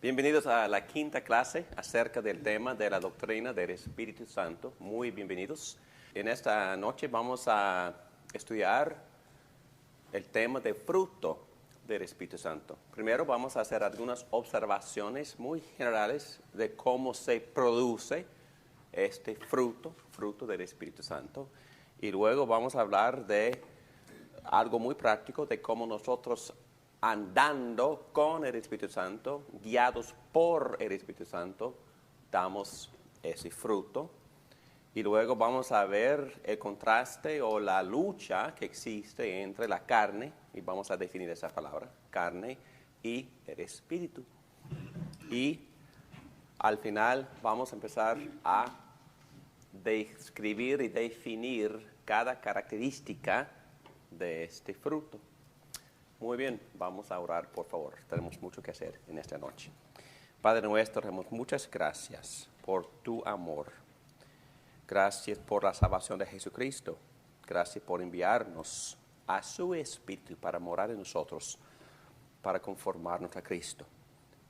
Bienvenidos a la quinta clase acerca del tema de la doctrina del Espíritu Santo. Muy bienvenidos. En esta noche vamos a estudiar el tema de fruto del Espíritu Santo. Primero vamos a hacer algunas observaciones muy generales de cómo se produce este fruto del Espíritu Santo. Y luego vamos a hablar de algo muy práctico de cómo nosotros andando con el Espíritu Santo, guiados por el Espíritu Santo, damos ese fruto. Y luego vamos a ver el contraste o la lucha que existe entre la carne, y vamos a definir esa palabra, carne y el Espíritu. Y al final vamos a empezar a describir y definir cada característica de este fruto. Muy bien, vamos a orar, por favor. Tenemos mucho que hacer en esta noche. Padre nuestro, damos muchas gracias por tu amor. Gracias por la salvación de Jesucristo. Gracias por enviarnos a su Espíritu para morar en nosotros, para conformarnos a Cristo.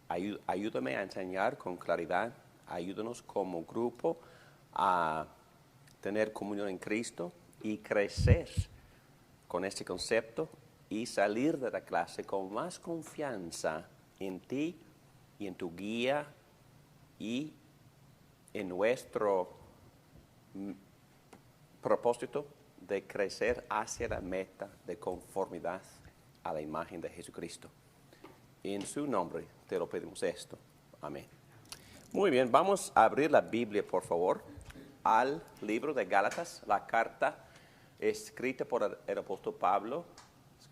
Ayúdame a enseñar con claridad. Ayúdanos como grupo a tener comunión en Cristo y crecer con este concepto y salir de la clase con más confianza en ti y en tu guía y en nuestro propósito de crecer hacia la meta de conformidad a la imagen de Jesucristo. En su nombre te lo pedimos esto. Amén. Muy bien, vamos a abrir la Biblia, por favor, al libro de Gálatas, la carta escrita por el apóstol Pablo,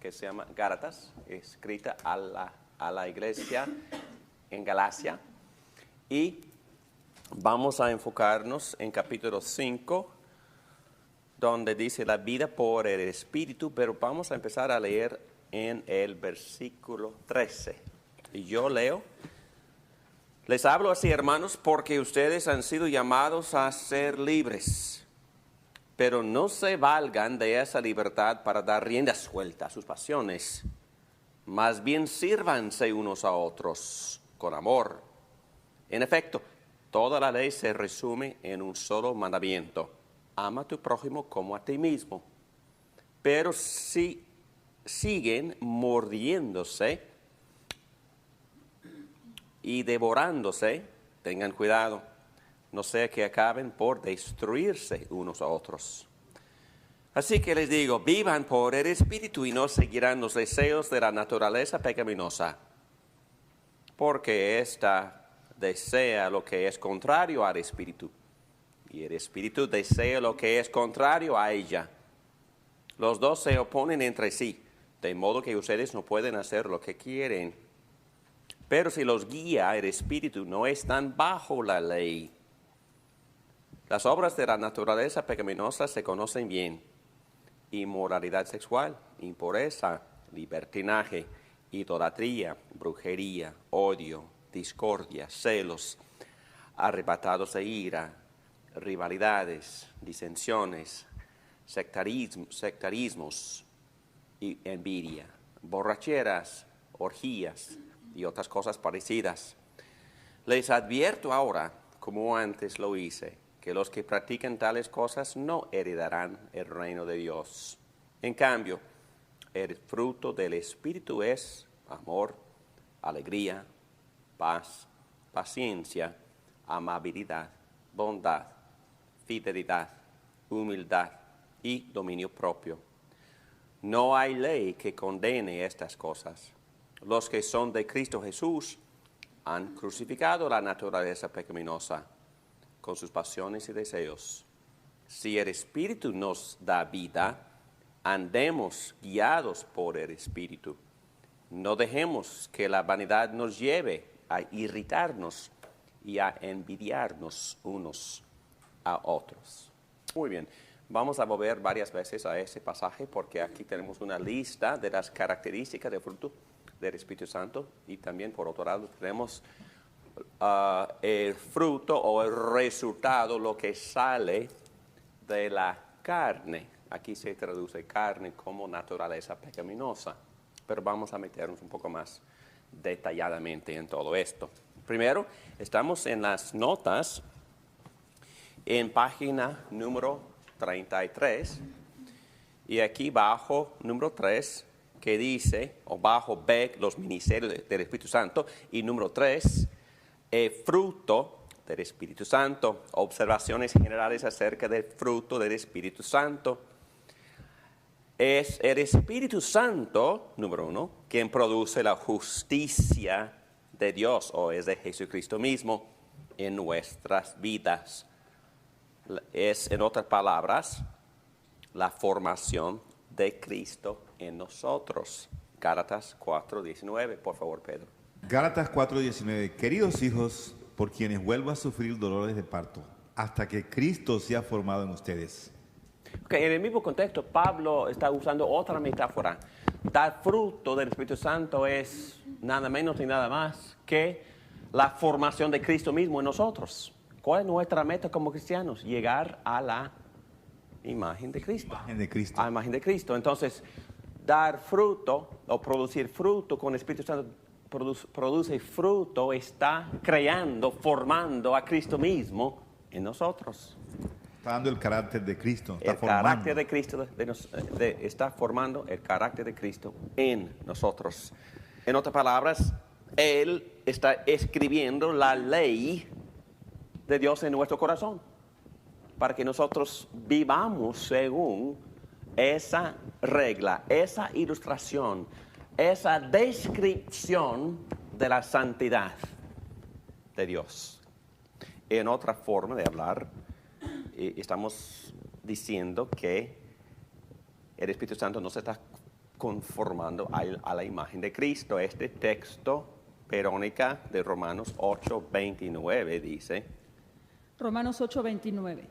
que se llama Gálatas, escrita a la iglesia en Galacia. Y vamos a enfocarnos en capítulo 5, donde dice la vida por el Espíritu, pero vamos a empezar a leer en el versículo 13. Y yo leo: les hablo así, hermanos, porque ustedes han sido llamados a ser libres. Pero no se valgan de esa libertad para dar rienda suelta a sus pasiones. Más bien sírvanse unos a otros con amor. En efecto, toda la ley se resume en un solo mandamiento: ama a tu prójimo como a ti mismo. Pero si siguen mordiéndose y devorándose, tengan cuidado. No sea que acaben por destruirse unos a otros. Así que les digo, vivan por el Espíritu y no seguirán los deseos de la naturaleza pecaminosa. Porque ésta desea lo que es contrario al Espíritu, y el Espíritu desea lo que es contrario a ella. Los dos se oponen entre sí, de modo que ustedes no pueden hacer lo que quieren. Pero si los guía el Espíritu, no están bajo la ley. Las obras de la naturaleza pecaminosa se conocen bien: inmoralidad sexual, impureza, libertinaje, idolatría, brujería, odio, discordia, celos, arrebatados de ira, rivalidades, disensiones, sectarismos y envidia, borracheras, orgías y otras cosas parecidas. Les advierto ahora, como antes lo hice, que los que practican tales cosas no heredarán el reino de Dios. En cambio, el fruto del Espíritu es amor, alegría, paz, paciencia, amabilidad, bondad, fidelidad, humildad y dominio propio. No hay ley que condene estas cosas. Los que son de Cristo Jesús han crucificado la naturaleza pecaminosa con sus pasiones y deseos. Si el Espíritu nos da vida, andemos guiados por el Espíritu. No dejemos que la vanidad nos lleve a irritarnos y a envidiarnos unos a otros. Muy bien, Vamos a volver varias veces a ese pasaje porque aquí tenemos una lista de las características del fruto del Espíritu Santo y también por otro lado tenemos el fruto o el resultado, lo que sale de la carne. Aquí se traduce carne como naturaleza pecaminosa, pero vamos a meternos un poco más detalladamente en todo esto. Primero, estamos en las notas en página número 33 y aquí bajo número 3 que dice, o bajo B, los ministerios del Espíritu Santo, y número 3, fruto del Espíritu Santo, observaciones generales acerca del fruto del Espíritu Santo. Es el Espíritu Santo, número 1, quien produce la justicia de Dios, o es de Jesucristo mismo, en nuestras vidas. Es, en otras palabras, la formación de Cristo en nosotros. Gálatas 4:19, por favor, Pedro. Gálatas 4:19. Queridos hijos, por quienes vuelvo a sufrir dolores de parto, hasta que Cristo sea formado en ustedes. Okay, en el mismo contexto, Pablo está usando otra metáfora. Dar fruto del Espíritu Santo es nada menos ni nada más que la formación de Cristo mismo en nosotros. ¿Cuál es nuestra meta como cristianos? Llegar a la imagen de Cristo. Imagen de Cristo. A la imagen de Cristo. Entonces, dar fruto o producir fruto con el Espíritu Santo produce fruto, está creando, formando a Cristo mismo en nosotros. Está dando el carácter de Cristo. Está El formando. carácter de Cristo está formando el carácter de Cristo en nosotros. En otras palabras, Él está escribiendo la ley de Dios en nuestro corazón para que nosotros vivamos según esa regla, esa ilustración, esa descripción de la santidad de Dios. En otra forma de hablar, estamos diciendo que el Espíritu Santo no se está conformando a la imagen de Cristo. Este texto, Verónica, de Romanos 8:29 dice: Romanos 8:29.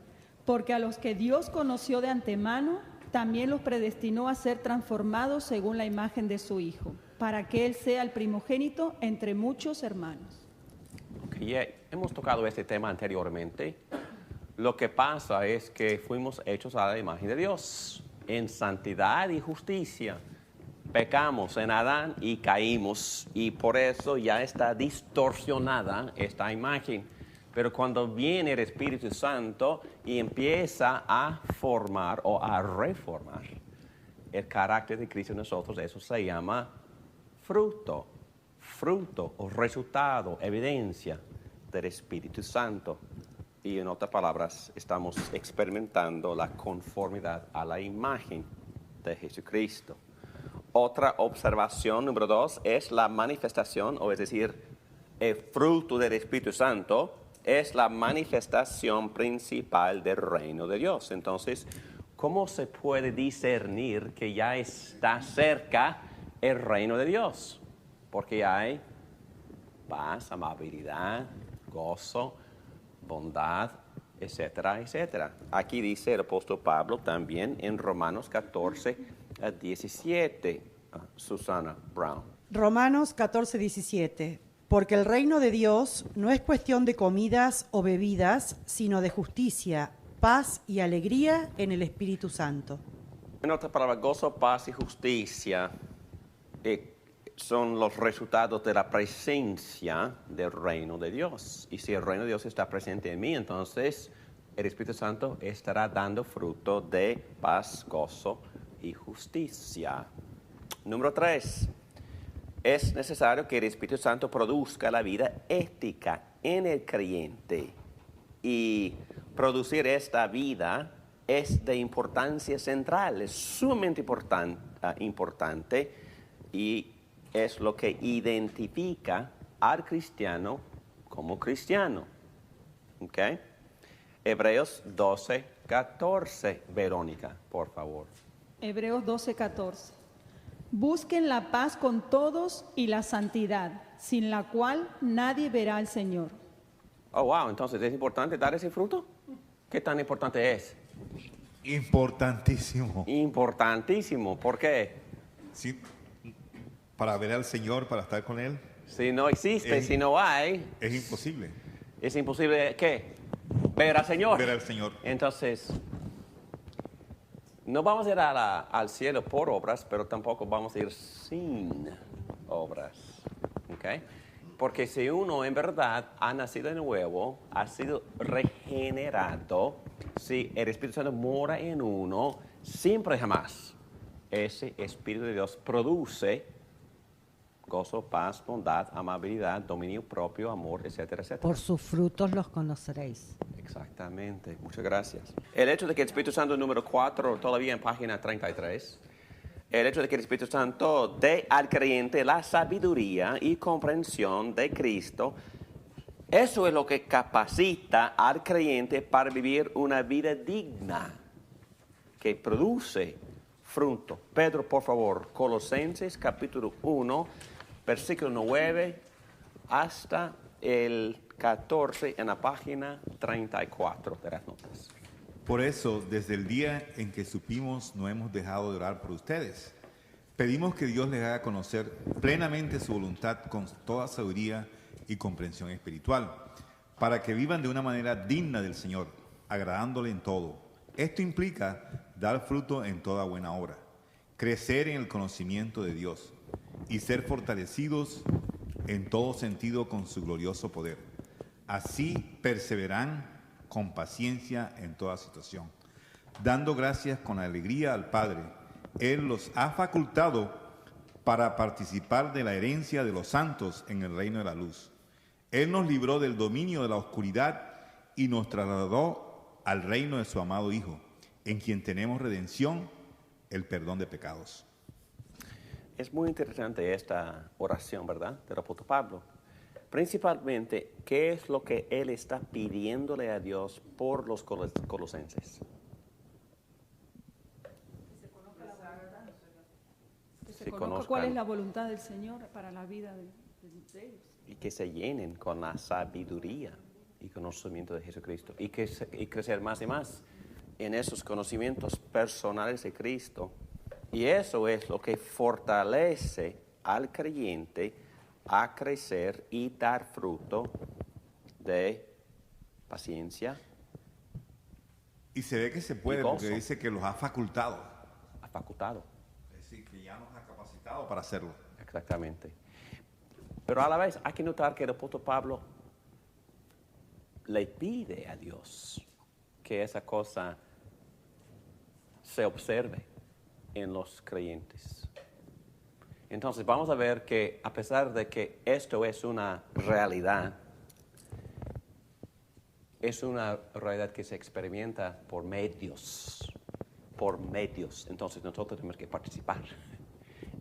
Porque a los que Dios conoció de antemano, también los predestinó a ser transformados según la imagen de su Hijo, para que Él sea el primogénito entre muchos hermanos. Okay, hemos tocado este tema anteriormente. Lo que pasa es que fuimos hechos a la imagen de Dios, en santidad y justicia. Pecamos en Adán y caímos, y por eso ya está distorsionada esta imagen. Pero cuando viene el Espíritu Santo y empieza a formar o a reformar el carácter de Cristo en nosotros, eso se llama fruto o resultado, evidencia del Espíritu Santo. Y en otras palabras, estamos experimentando la conformidad a la imagen de Jesucristo. Otra observación, número 2, es la manifestación, o es decir, el fruto del Espíritu Santo es la manifestación principal del reino de Dios. Entonces, ¿cómo se puede discernir que ya está cerca el reino de Dios? Porque hay paz, amabilidad, gozo, bondad, etcétera, etcétera. Aquí dice el apóstol Pablo también en Romanos 14:17. Susana Brown. Romanos 14:17. Porque el reino de Dios no es cuestión de comidas o bebidas, sino de justicia, paz y alegría en el Espíritu Santo. En otras palabras, gozo, paz y justicia son los resultados de la presencia del reino de Dios. Y si el reino de Dios está presente en mí, entonces el Espíritu Santo estará dando fruto de paz, gozo y justicia. Número 3. Es necesario que el Espíritu Santo produzca la vida ética en el creyente. Y producir esta vida es de importancia central, es sumamente importante y es lo que identifica al cristiano como cristiano. ¿Okay? Hebreos 12:14. Verónica, por favor. Hebreos 12:14. Busquen la paz con todos y la santidad, sin la cual nadie verá al Señor. Oh, wow, entonces ¿es importante dar ese fruto? ¿Qué tan importante es? Importantísimo. Importantísimo. ¿Por qué? Sí, para ver al Señor, para estar con Él, Si no existe, si no hay, es imposible es imposible, ¿qué? Ver al Señor. ver al Señor. Entonces, no vamos a ir al cielo por obras, pero tampoco vamos a ir sin obras. ¿Ok? Porque si uno en verdad ha nacido de nuevo, ha sido regenerado, si el Espíritu Santo mora en uno, siempre y jamás ese Espíritu de Dios produce gozo, paz, bondad, amabilidad, dominio propio, amor, etcétera, etcétera. Por sus frutos los conoceréis. Exactamente, muchas gracias. El hecho de que el Espíritu Santo número 4, todavía en página 33, el hecho de que el Espíritu Santo dé al creyente la sabiduría y comprensión de Cristo, eso es lo que capacita al creyente para vivir una vida digna, que produce fruto. Pedro, por favor, Colosenses capítulo 1, versículo 9 hasta el 14 en la página 34 de las notas. Por eso, desde el día en que supimos, no hemos dejado de orar por ustedes. Pedimos que Dios les haga conocer plenamente su voluntad con toda sabiduría y comprensión espiritual, para que vivan de una manera digna del Señor, agradándole en todo. Esto implica dar fruto en toda buena obra, crecer en el conocimiento de Dios y ser fortalecidos en todo sentido con su glorioso poder. Así perseveran con paciencia en toda situación, dando gracias con alegría al Padre. Él los ha facultado para participar de la herencia de los santos en el reino de la luz. Él nos libró del dominio de la oscuridad y nos trasladó al reino de su amado Hijo, en quien tenemos redención, el perdón de pecados. Es muy interesante esta oración, ¿verdad?, del apóstol Pablo. Principalmente, ¿qué es lo que él está pidiéndole a Dios por los colosenses? Que se conozca cuál es la voluntad del Señor para la vida de ellos. Y que se llenen con la sabiduría y conocimiento de Jesucristo. Y crecer más y más en esos conocimientos personales de Cristo. Y eso es lo que fortalece al creyente a crecer y dar fruto de paciencia. Y se ve que se puede, porque dice que los ha facultado. Ha facultado. Es decir, que ya nos ha capacitado para hacerlo. Exactamente. Pero a la vez hay que notar que el apóstol Pablo le pide a Dios que esa cosa se observe en los creyentes. Entonces vamos a ver que a pesar de que esto es una realidad que se experimenta por medios. Entonces nosotros tenemos que participar.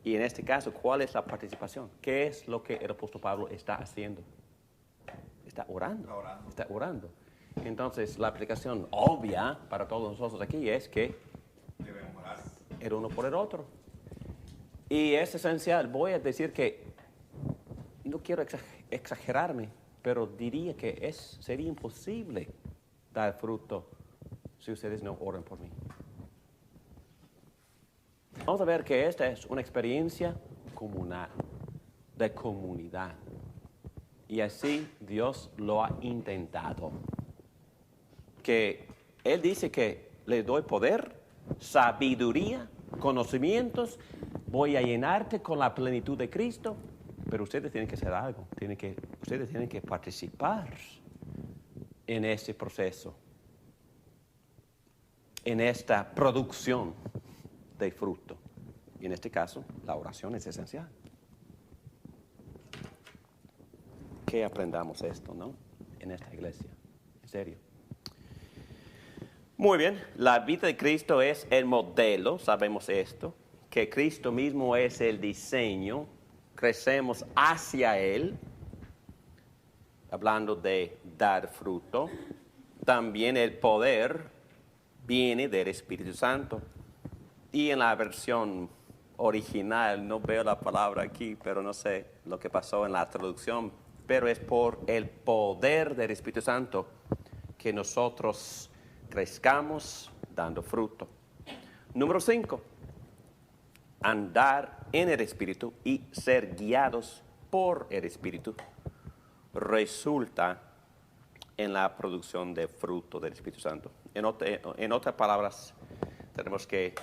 Y en este caso, ¿cuál es la participación? ¿Qué es lo que el apóstol Pablo está haciendo? Está orando. Entonces la aplicación obvia para todos nosotros aquí es que debemos orar el uno por el otro. Y es esencial. Voy a decir que no quiero exagerarme, pero diría que sería imposible dar fruto si ustedes no oran por mí. Vamos a ver que esta es una experiencia comunal, de comunidad. Y así Dios lo ha intentado. Que Él dice que le doy poder, sabiduría, conocimientos, voy a llenarte con la plenitud de Cristo, pero ustedes tienen que hacer algo, ustedes tienen que participar en ese proceso, en esta producción de fruto. Y en este caso, la oración es esencial. Que aprendamos esto, ¿no? En esta iglesia, en serio. Muy bien, la vida de Cristo es el modelo, sabemos esto, que Cristo mismo es el diseño, crecemos hacia Él, hablando de dar fruto. También el poder viene del Espíritu Santo. Y en la versión original, no veo la palabra aquí, pero no sé lo que pasó en la traducción, pero es por el poder del Espíritu Santo que nosotros crezcamos, dando fruto. Número 5, andar en el Espíritu y ser guiados por el Espíritu resulta en la producción de fruto del Espíritu Santo. En otras palabras, tenemos que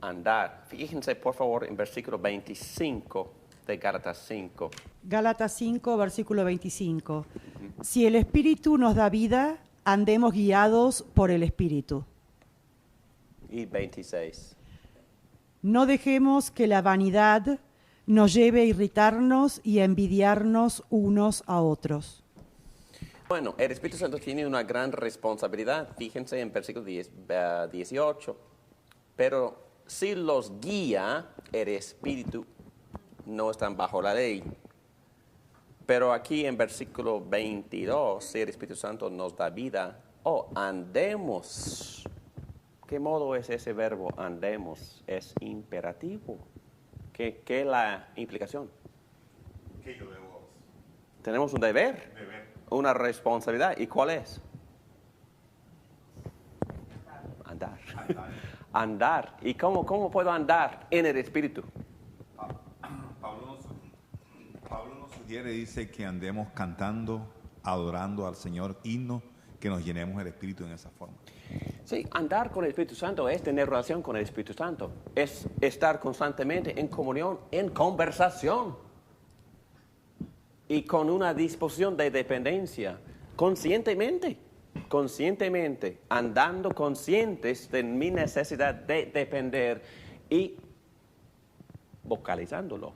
andar. Fíjense, por favor, en versículo 25 de Gálatas 5. Gálatas 5, versículo 25. Si el Espíritu nos da vida, andemos guiados por el Espíritu. Y 26. No dejemos que la vanidad nos lleve a irritarnos y a envidiarnos unos a otros. Bueno, el Espíritu Santo tiene una gran responsabilidad. Fíjense en versículo 18. Pero si los guía, el Espíritu no están bajo la ley. Pero aquí en versículo 22, si el Espíritu Santo nos da vida, andemos. ¿Qué modo es ese verbo andemos? Es imperativo. ¿Qué es la implicación? ¿Qué yo debo? Tenemos un deber, una responsabilidad. ¿Y cuál es? Andar. Andar. ¿Y cómo puedo andar en el Espíritu? Pablo nos sugiere, dice que andemos cantando, adorando al Señor, himnos, que nos llenemos el Espíritu en esa forma. Sí, andar con el Espíritu Santo es tener relación con el Espíritu Santo. Es estar constantemente en comunión, en conversación. Y con una disposición de dependencia, conscientemente, andando conscientes de mi necesidad de depender y vocalizándolo.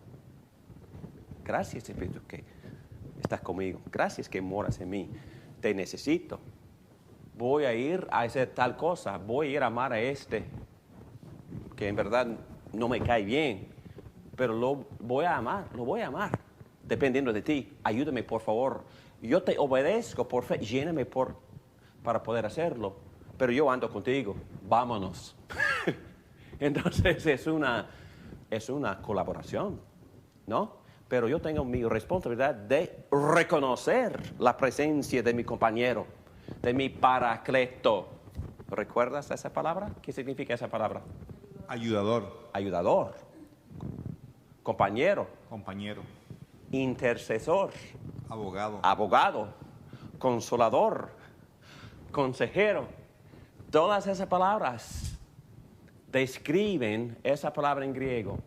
Gracias, Espíritu, que estás conmigo. Gracias que moras en mí. Te necesito. Voy a ir a hacer tal cosa. Voy a ir a amar a este, que en verdad no me cae bien, pero lo voy a amar, dependiendo de ti. Ayúdame, por favor. Yo te obedezco por fe. Lléname para poder hacerlo. Pero yo ando contigo. Vámonos. Entonces es una colaboración, ¿no? Pero yo tengo mi responsabilidad de reconocer la presencia de mi compañero, de mi paracleto. ¿Recuerdas esa palabra? ¿Qué significa esa palabra? Ayudador. Ayudador. Compañero. Compañero. Intercesor. Abogado. Abogado. Consolador. Consejero. Todas esas palabras describen esa palabra en griego,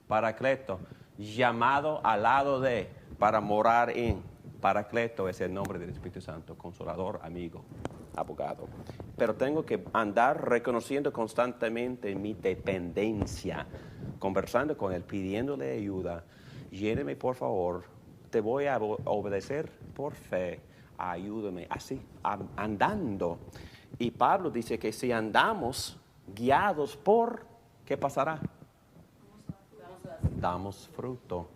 paracleto, llamado al lado de, para morar en. Paracleto es el nombre del Espíritu Santo, consolador, amigo, abogado. Pero tengo que andar reconociendo constantemente mi dependencia, conversando con Él, pidiéndole ayuda. Lléneme, por favor, te voy a obedecer por fe, ayúdame, así, andando. Y Pablo dice que si andamos guiados por, ¿qué pasará? Damos fruto.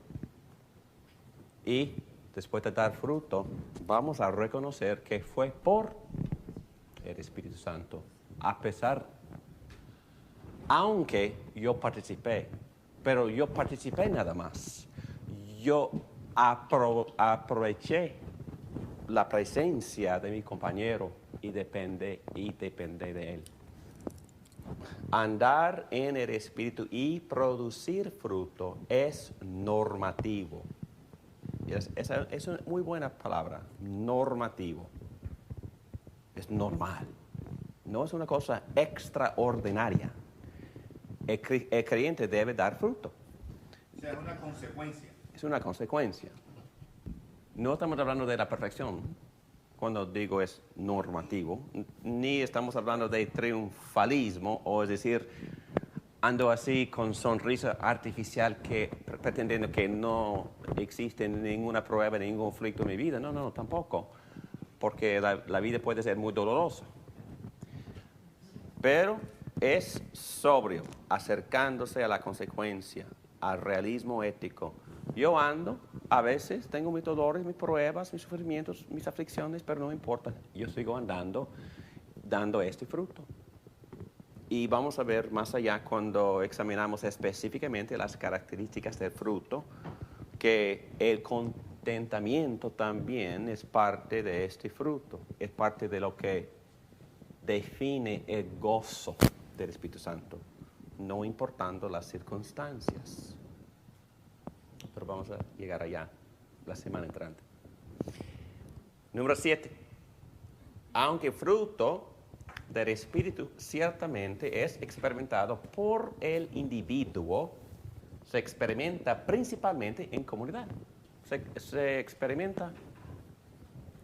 Y después de dar fruto, vamos a reconocer que fue por el Espíritu Santo. Aunque yo participé, pero yo participé nada más. Yo aproveché la presencia de mi compañero y depende de él. Andar en el Espíritu y producir fruto es normativo. Es una muy buena palabra, normativo. Es normal. No es una cosa extraordinaria. El creyente debe dar fruto. O sea, es una consecuencia. Es una consecuencia. No estamos hablando de la perfección cuando digo es normativo, ni estamos hablando de triunfalismo, o es decir, ando así con sonrisa artificial pretendiendo que no existe ninguna prueba, ningún conflicto en mi vida. No, tampoco, porque la vida puede ser muy dolorosa. Pero es sobrio, acercándose a la consecuencia, al realismo ético. Yo ando, a veces tengo mis dolores, mis pruebas, mis sufrimientos, mis aflicciones, pero no importa, yo sigo andando, dando este fruto. Y vamos a ver más allá cuando examinamos específicamente las características del fruto, que el contentamiento también es parte de este fruto, es parte de lo que define el gozo del Espíritu Santo, no importando las circunstancias. Pero vamos a llegar allá la semana entrante. Número 7. Aunque fruto del Espíritu ciertamente es experimentado por el individuo, se experimenta principalmente en comunidad. Se experimenta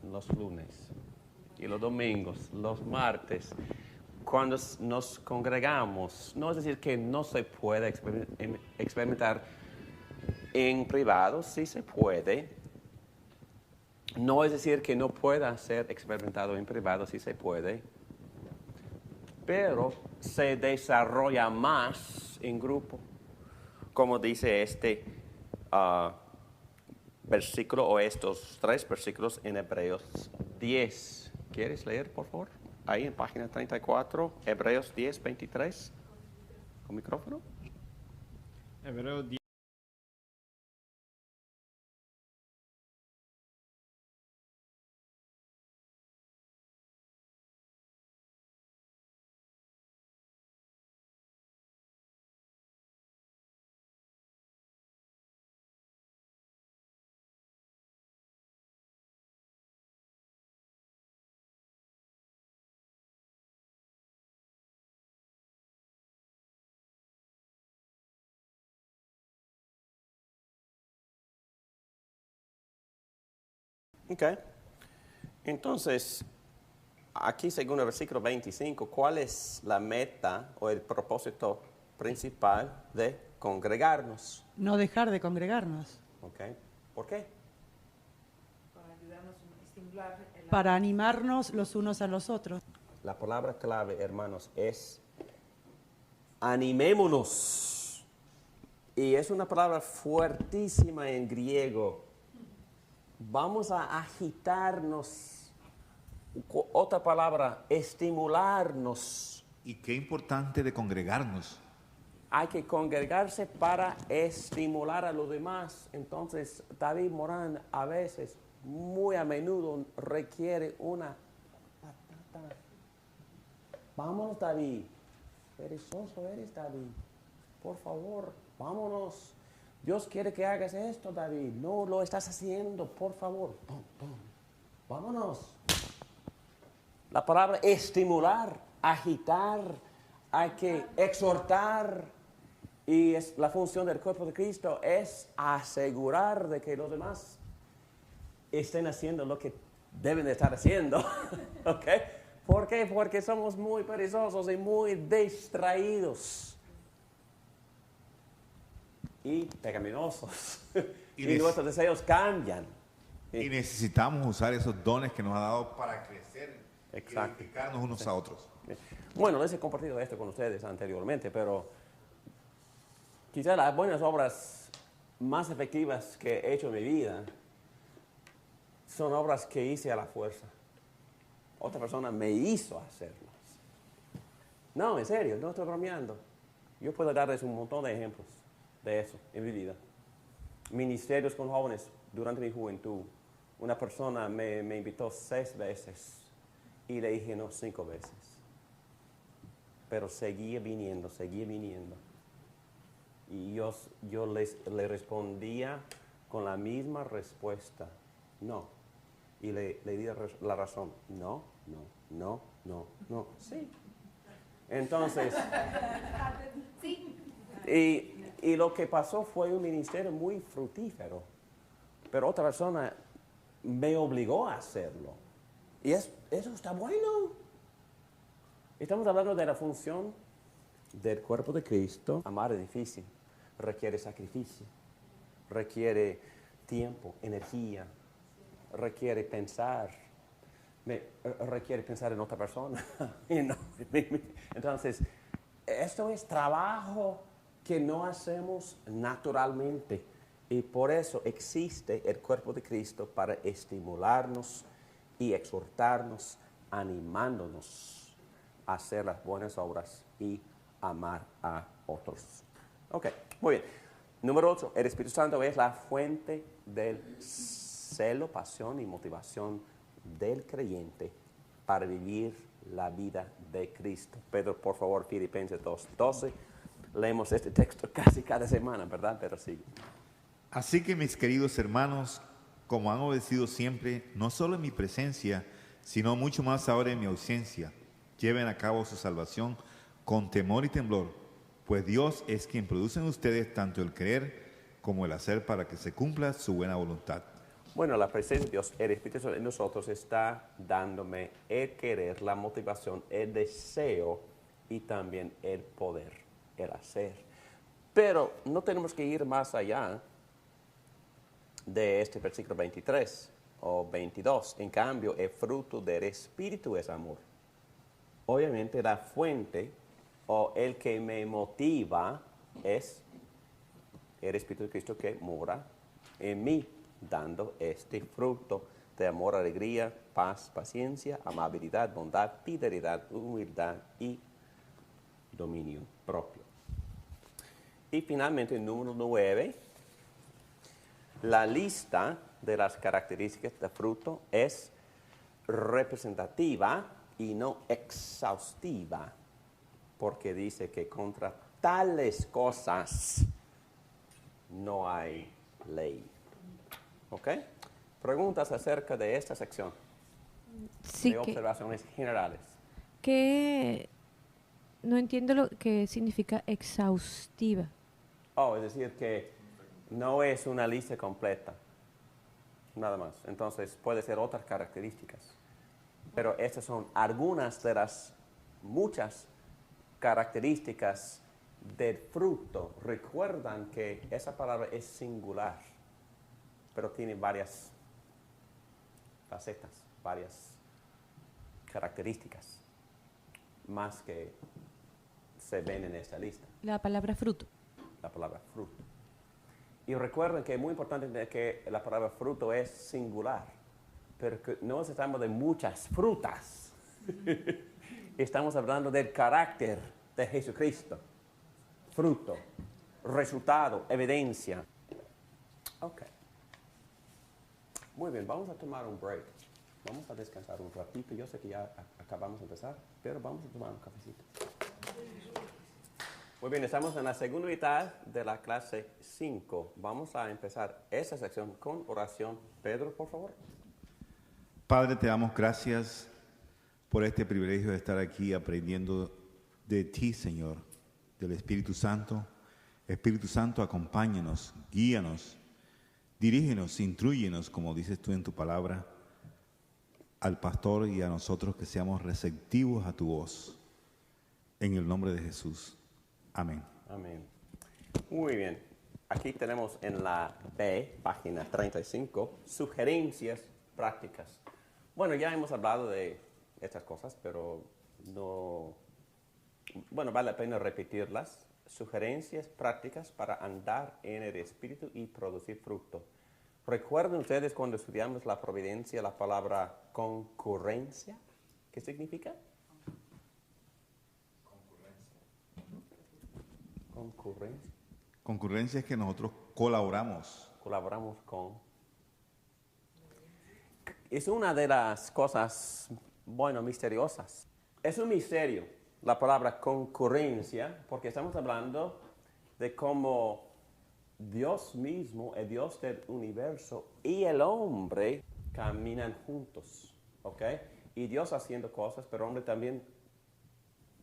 los lunes y los domingos, los martes, cuando nos congregamos. No es decir que no se puede experimentar en privado, sí se puede. No es decir que no pueda ser experimentado en privado, sí se puede. Pero se desarrolla más en grupo, como dice este versículo o estos 3 versículos en Hebreos 10. ¿Quieres leer, por favor? Ahí en página 34, Hebreos 10, 23. ¿Con micrófono? Hebreos 10. Ok. Entonces, aquí según el versículo 25, ¿cuál es la meta o el propósito principal de congregarnos? No dejar de congregarnos. Ok. ¿Por qué? Para animarnos los unos a los otros. La palabra clave, hermanos, es animémonos. Y es una palabra fuertísima en griego. Vamos a agitarnos. Otra palabra, estimularnos. Y qué importante de congregarnos. Hay que congregarse para estimular a los demás. Entonces, David Morán a veces, muy a menudo, requiere una patata. Vámonos, David. Perezoso eres, David. Por favor, vámonos. Dios quiere que hagas esto, David. No lo estás haciendo, por favor. Pum, pum. Vámonos. La palabra estimular, agitar, hay que exhortar. Y la función del cuerpo de Cristo es asegurar de que los demás estén haciendo lo que deben de estar haciendo. ¿Ok? ¿Por qué? Porque somos muy perezosos y muy distraídos. Y pecaminosos. Y nuestros deseos cambian. Y necesitamos usar esos dones que nos ha dado para crecer. Exacto. Y edificarnos unos a otros. Bueno, les he compartido esto con ustedes anteriormente, pero quizás las buenas obras más efectivas que he hecho en mi vida son obras que hice a la fuerza. Otra persona me hizo hacerlas. No, en serio, no estoy bromeando. Yo puedo darles un montón de ejemplos de eso en mi vida. Ministerios con jóvenes durante mi juventud. Una persona me invitó 6 veces y le dije no 5 veces. Pero seguía viniendo. Y yo le respondía con la misma respuesta, no. Y le di la razón, no. Sí. Entonces, y lo que pasó fue un ministerio muy fructífero. Pero otra persona me obligó a hacerlo. Y eso está bueno. Estamos hablando de la función del cuerpo de Cristo. Amar es difícil, requiere sacrificio, requiere tiempo, energía, requiere pensar, requiere pensar en otra persona. Entonces, esto es trabajo que no hacemos naturalmente y por eso existe el cuerpo de Cristo para estimularnos y exhortarnos, animándonos a hacer las buenas obras y amar a otros. Ok, muy bien. Número 8, el Espíritu Santo es la fuente del celo, pasión y motivación del creyente para vivir la vida de Cristo. Pedro, por favor, Filipenses 2:12. Leemos este texto casi cada semana, ¿verdad? Pero sí. Así que mis queridos hermanos, como han obedecido siempre, no solo en mi presencia, sino mucho más ahora en mi ausencia, lleven a cabo su salvación con temor y temblor, pues Dios es quien produce en ustedes tanto el querer como el hacer para que se cumpla su buena voluntad. Bueno, la presencia de Dios, el Espíritu Santo en nosotros está dándome el querer, la motivación, el deseo y también el poder, el hacer. Pero no tenemos que ir más allá de este versículo 23 o 22. En cambio, el fruto del Espíritu es amor. Obviamente la fuente o el que me motiva es el Espíritu de Cristo que mora en mí, dando este fruto de amor, alegría, paz, paciencia, amabilidad, bondad, fidelidad, humildad y dominio propio. Y finalmente, el número 9, la lista de las características del fruto es representativa y no exhaustiva, porque dice que contra tales cosas no hay ley. ¿Ok? Preguntas acerca de esta sección Sí, de observaciones generales. que no entiendo lo que significa exhaustiva. Es decir, que no es una lista completa, nada más. Entonces, puede ser otras características. Pero estas son algunas de las muchas características del fruto. Recuerdan que esa palabra es singular, pero tiene varias facetas, varias características, más que se ven en esta lista. La palabra fruto. La palabra fruto. Y recuerden que es muy importante entender que la palabra fruto es singular, pero que no estamos de muchas frutas. Estamos hablando del carácter de Jesucristo. Fruto, resultado, evidencia. Ok. Muy bien, vamos a tomar un break. Vamos a descansar un ratito. Yo sé que ya acabamos de empezar, pero vamos a tomar un cafecito. Muy bien, estamos en la segunda mitad de la clase 5. Vamos a empezar esta sección con oración. Pedro, por favor. Padre, te damos gracias por este privilegio de estar aquí aprendiendo de ti, Señor, del Espíritu Santo. Espíritu Santo, acompáñanos, guíanos, dirígenos, intrúyenos, como dices tú en tu palabra, al pastor y a nosotros que seamos receptivos a tu voz. En el nombre de Jesús. Amén. Amén. Muy bien. Aquí tenemos en la B, página 35, sugerencias prácticas. Bueno, ya hemos hablado de estas cosas, pero no... Bueno, vale la pena repetirlas. Sugerencias prácticas para andar en el Espíritu y producir fruto. ¿Recuerdan ustedes cuando estudiamos la providencia la palabra concurrencia? ¿Qué significa? Concurrencia. Concurrencia es que nosotros colaboramos. Colaboramos con... Es una de las cosas, bueno, misteriosas. Es un misterio la palabra concurrencia, porque estamos hablando de cómo Dios mismo, el Dios del universo y el hombre caminan juntos, ¿ok? Y Dios haciendo cosas, pero el hombre también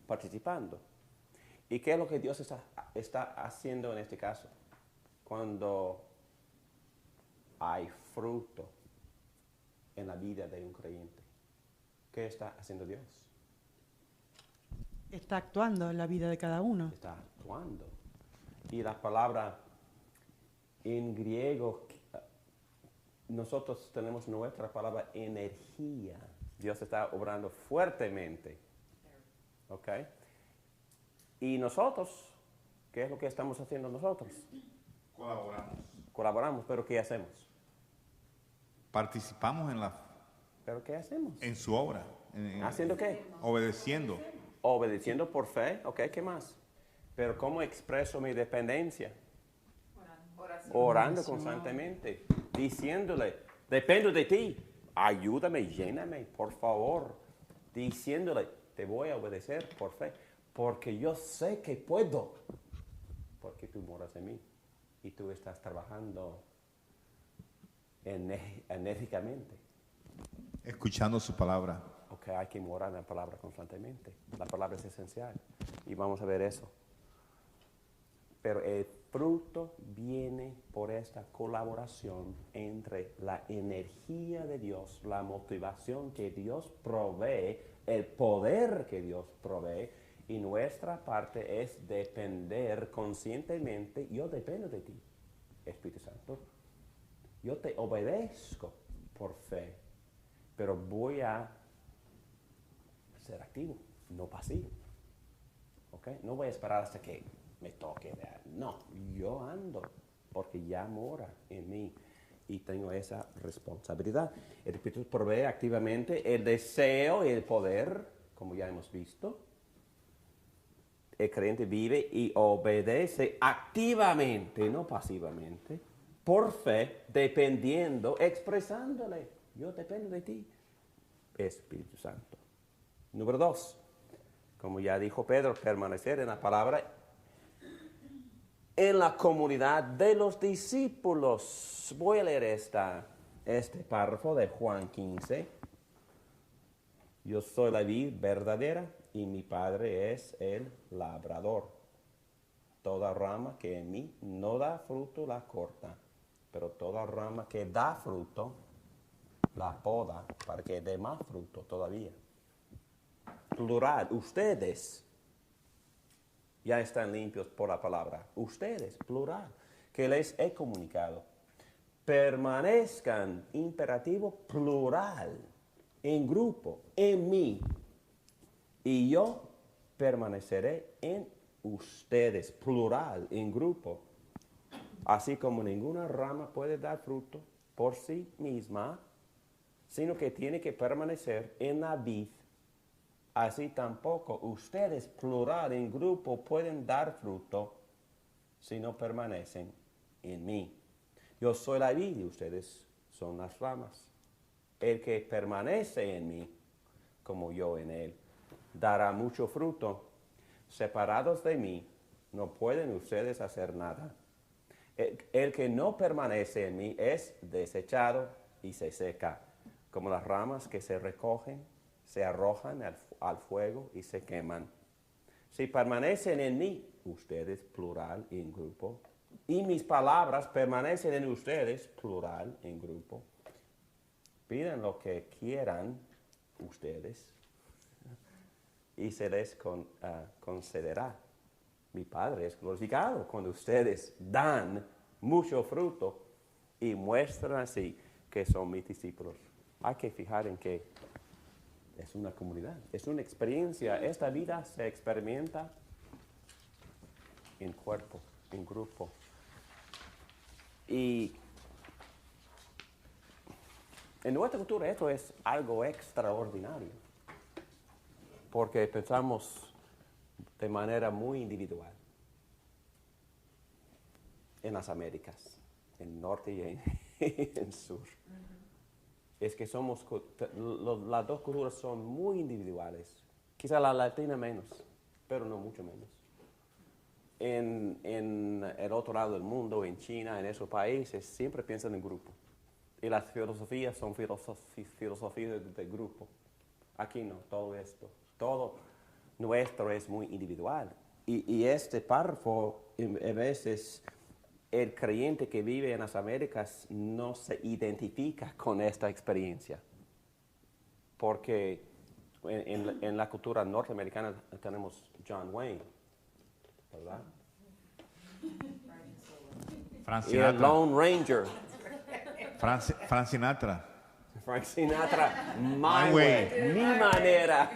participando. ¿Y qué es lo que Dios está haciendo en este caso? Cuando hay fruto en la vida de un creyente, ¿qué está haciendo Dios? Está actuando en la vida de cada uno. Está actuando. Y la palabra en griego, nosotros tenemos nuestra palabra energía. Dios está obrando fuertemente. ¿Ok? Y nosotros, ¿qué es lo que estamos haciendo nosotros? Colaboramos. Colaboramos, pero ¿qué hacemos? Participamos ¿Pero qué hacemos? en su obra. ¿Haciendo qué? Obedeciendo. Obedeciendo por fe, ¿ok? ¿Qué más? Pero ¿cómo expreso mi dependencia? Orando constantemente, diciéndole, dependo de ti, ayúdame, lléname, por favor. diciéndole, te voy a obedecer por fe, porque yo sé que puedo, porque tú moras en mí y tú estás trabajando enérgicamente. Escuchando su palabra. Ok, hay que morar en la palabra constantemente. La palabra es esencial y vamos a ver eso. Pero el fruto viene por esta colaboración entre la energía de Dios, la motivación que Dios provee, el poder que Dios provee, y nuestra parte es depender conscientemente. Yo dependo de ti, Espíritu Santo. Yo te obedezco por fe, pero voy a ser activo, no pasivo. ¿Okay? No voy a esperar hasta que me toque. No, yo ando porque ya mora en mí y tengo esa responsabilidad. El Espíritu provee activamente el deseo y el poder, como ya hemos visto. El creyente vive y obedece activamente, no pasivamente, por fe, dependiendo, expresándole, yo dependo de ti, Espíritu Santo. Número 2, como ya dijo Pedro, permanecer en la palabra, en la comunidad de los discípulos. Voy a leer este párrafo de Juan 15. Yo soy la vid verdadera y mi Padre es el labrador. Toda rama que en mí no da fruto la corta, pero toda rama que da fruto la poda para que dé más fruto todavía. Plural, ustedes ya están limpios por la palabra. Ustedes, plural, que les he comunicado. Permanezcan, imperativo plural, en grupo, en mí. Y yo permaneceré en ustedes, plural, en grupo. Así como ninguna rama puede dar fruto por sí misma, sino que tiene que permanecer en la vid. Así tampoco ustedes, plural, en grupo, pueden dar fruto si no permanecen en mí. Yo soy la vid y ustedes son las ramas. El que permanece en mí, como yo en él, dará mucho fruto. Separados de mí, no pueden ustedes hacer nada. El que no permanece en mí es desechado y se seca, como las ramas que se recogen, se arrojan al fuego y se queman. Si permanecen en mí, ustedes, plural, en grupo, y mis palabras permanecen en ustedes, plural, en grupo, pidan lo que quieran ustedes y se les concederá. Mi Padre es glorificado cuando ustedes dan mucho fruto y muestran así que son mis discípulos. Hay que fijar en que es una comunidad, es una experiencia. Esta vida se experimenta en cuerpo, en grupo. Y en nuestra cultura esto es algo extraordinario, porque pensamos de manera muy individual. En las Américas, en norte y en sur. Es que las dos culturas son muy individuales. Quizá la latina menos, pero no mucho menos. En el otro lado del mundo, en China, en esos países, siempre piensan en grupo. Y las filosofías son filosofías de grupo. Aquí no, todo nuestro es muy individual. Y este párrafo, a veces, el creyente que vive en las Américas no se identifica con esta experiencia. Porque en la cultura norteamericana tenemos John Wayne, ¿verdad? Frank Y el Sinatra. Lone Ranger. Frank Sinatra. Frank Sinatra, my My way, way. mi manera.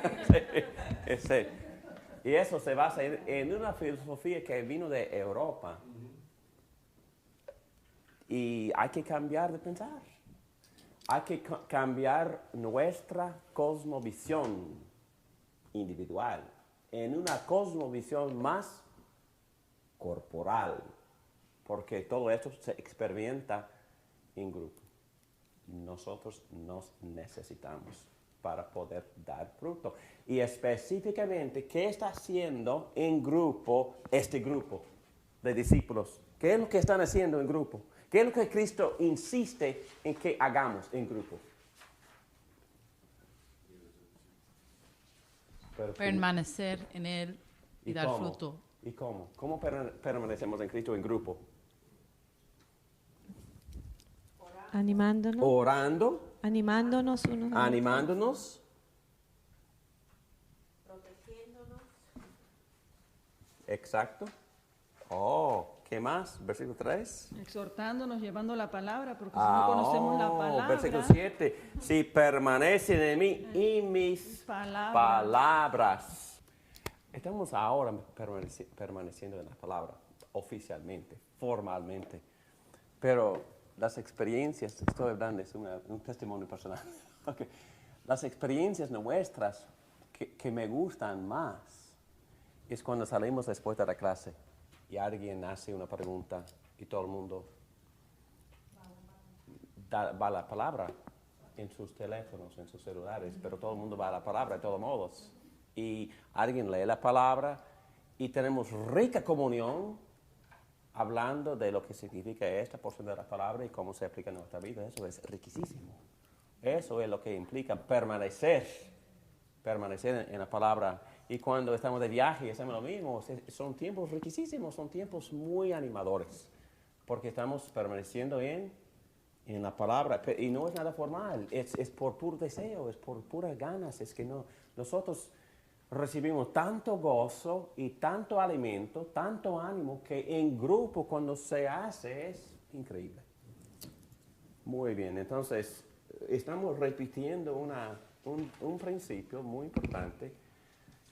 Y eso se basa en una filosofía que vino de Europa. Y hay que cambiar de pensar. Hay que cambiar nuestra cosmovisión individual en una cosmovisión más corporal, porque todo esto se experimenta en grupo. Nosotros nos necesitamos para poder dar fruto. Y específicamente, ¿qué está haciendo en grupo este grupo de discípulos? ¿Qué es lo que están haciendo en grupo? ¿Qué es lo que Cristo insiste en que hagamos en grupo? Permanecer en Él y dar cómo? fruto. ¿Y cómo? ¿Cómo permanecemos en Cristo en grupo? Animándonos. Orando, Animándonos unos a otros. animándonos, exacto. Oh, ¿qué más? Versículo 3. Exhortándonos, llevando la palabra, porque si no conocemos la palabra, Versículo 7. Si permanecen en mí y mis palabras. Estamos ahora permaneciendo en la palabra, oficialmente, formalmente. Pero las experiencias, estoy hablando, es un testimonio personal. Okay. Las experiencias nuestras que me gustan más es cuando salimos después de la clase y alguien hace una pregunta y todo el mundo va a la palabra en sus teléfonos, en sus celulares, pero todo el mundo va a la palabra de todos modos. Y alguien lee la palabra y tenemos rica comunión hablando de lo que significa esta porción de la palabra y cómo se aplica en nuestra vida. Eso es riquísimo. Eso es lo que implica permanecer en la palabra. Y cuando estamos de viaje y hacemos lo mismo, son tiempos riquísimos, son tiempos muy animadores, porque estamos permaneciendo en la palabra. Y no es nada formal, es por puro deseo, es por puras ganas. Es que nosotros recibimos tanto gozo y tanto alimento, tanto ánimo, que en grupo cuando se hace es increíble. Muy bien, entonces estamos repitiendo un principio muy importante,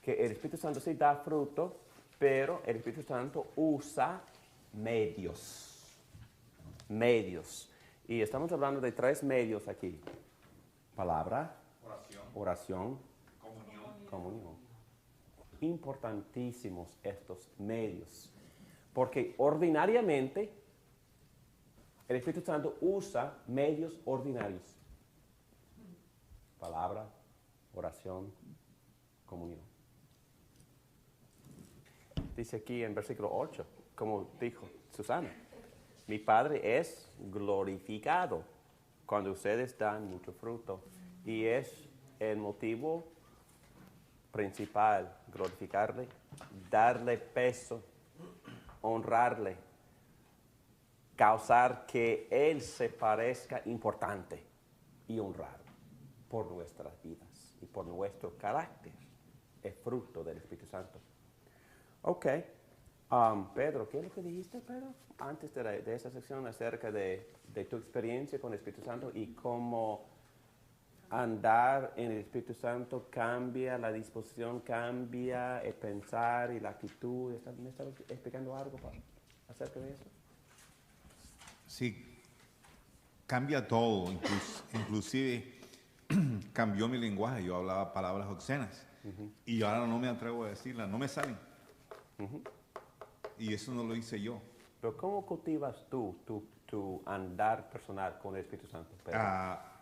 que el Espíritu Santo sí da fruto, pero el Espíritu Santo usa medios. Y estamos hablando de 3 medios aquí. Palabra, oración, comunión. Importantísimos estos medios, porque ordinariamente el Espíritu Santo usa medios ordinarios. Palabra, oración, comunión. Dice aquí en versículo 8, como dijo Susana, mi Padre es glorificado cuando ustedes dan mucho fruto. Y es el motivo principal, glorificarle, darle peso, honrarle, causar que Él se parezca importante y honrado por nuestras vidas y por nuestro carácter. Es fruto del Espíritu Santo. Ok. Pedro, ¿qué es lo que dijiste, Pedro? Antes de esa sección acerca de tu experiencia con el Espíritu Santo y cómo andar en el Espíritu Santo cambia, la disposición cambia, el pensar y la actitud. ¿Me estás explicando algo acerca de eso? Sí, cambia todo, inclusive cambió mi lenguaje. Yo hablaba palabras obscenas y ahora no me atrevo a decirlas, no me salen. Y eso no lo hice yo. Pero ¿cómo cultivas tú tu andar personal con el Espíritu Santo, Pedro?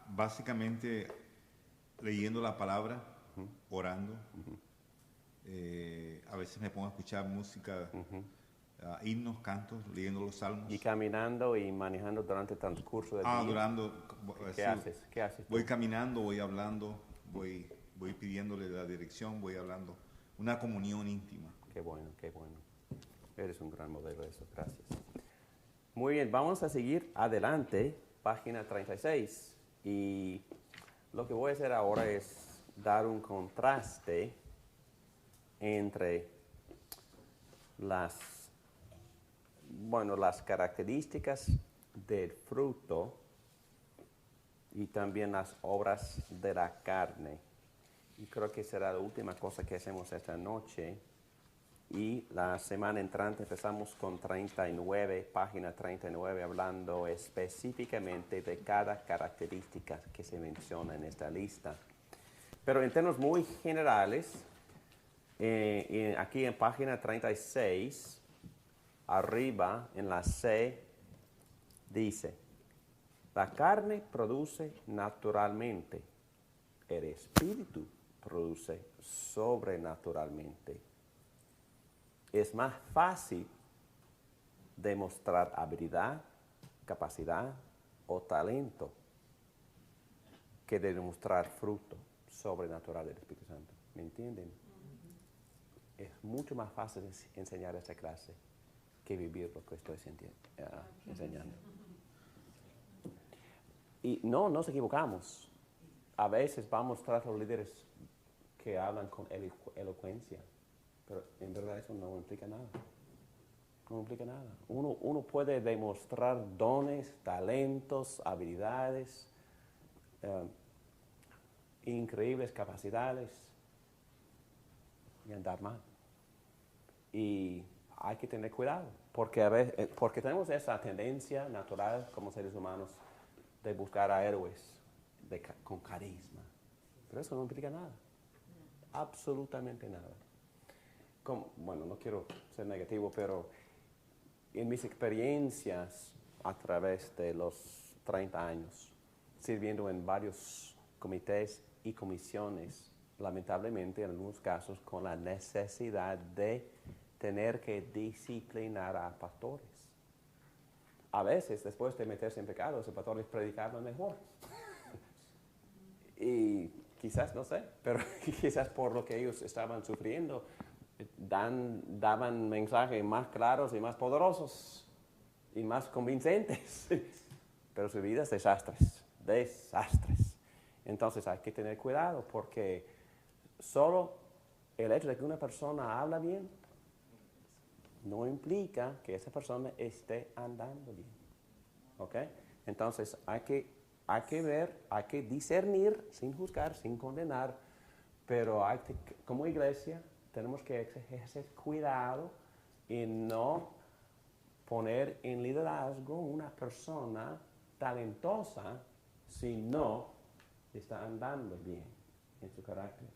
Básicamente leyendo la palabra, orando. A veces me pongo a escuchar música, himnos, cantos, leyendo los salmos. Y caminando y manejando durante el transcurso del día. ¿Qué haces? ¿Qué haces tú? Voy caminando, voy hablando, voy pidiéndole la dirección, voy hablando. Una comunión íntima. Qué bueno, qué bueno. Eres un gran modelo de eso, gracias. Muy bien, vamos a seguir adelante, página 36. Y lo que voy a hacer ahora es dar un contraste entre las características del fruto y también las obras de la carne. Y creo que será la última cosa que hacemos esta noche. Y la semana entrante empezamos con 39, página 39, hablando específicamente de cada característica que se menciona en esta lista. Pero en términos muy generales, aquí en página 36, arriba en la C, dice, la carne produce naturalmente el Espíritu produce sobrenaturalmente. Es más fácil demostrar habilidad, capacidad o talento que de demostrar fruto sobrenatural del Espíritu Santo. ¿Me entienden? Es mucho más fácil enseñar esta clase que vivir lo que estoy enseñando. Y no nos equivocamos. A veces vamos tras los líderes que hablan con elocuencia, pero en verdad eso no implica nada. No implica nada. Uno puede demostrar dones, talentos, habilidades, increíbles capacidades y andar mal. Y hay que tener cuidado, porque a veces, porque tenemos esa tendencia natural como seres humanos de buscar a héroes con carisma. Pero eso no implica nada. Absolutamente nada. Bueno, no quiero ser negativo, pero en mis experiencias a través de los 30 años, sirviendo en varios comités y comisiones, lamentablemente en algunos casos con la necesidad de tener que disciplinar a pastores. A veces, después de meterse en pecado, los pastores predicaban mejor. Y quizás, no sé, pero quizás por lo que ellos estaban sufriendo, daban mensajes más claros y más poderosos y más convincentes. Pero su vida es desastres. Entonces hay que tener cuidado porque solo el hecho de que una persona habla bien no implica que esa persona esté andando bien. ¿Ok? Entonces hay que ver, hay que discernir sin juzgar, sin condenar, pero como iglesia tenemos que ejercer cuidado y no poner en liderazgo una persona talentosa si no está andando bien en su carácter.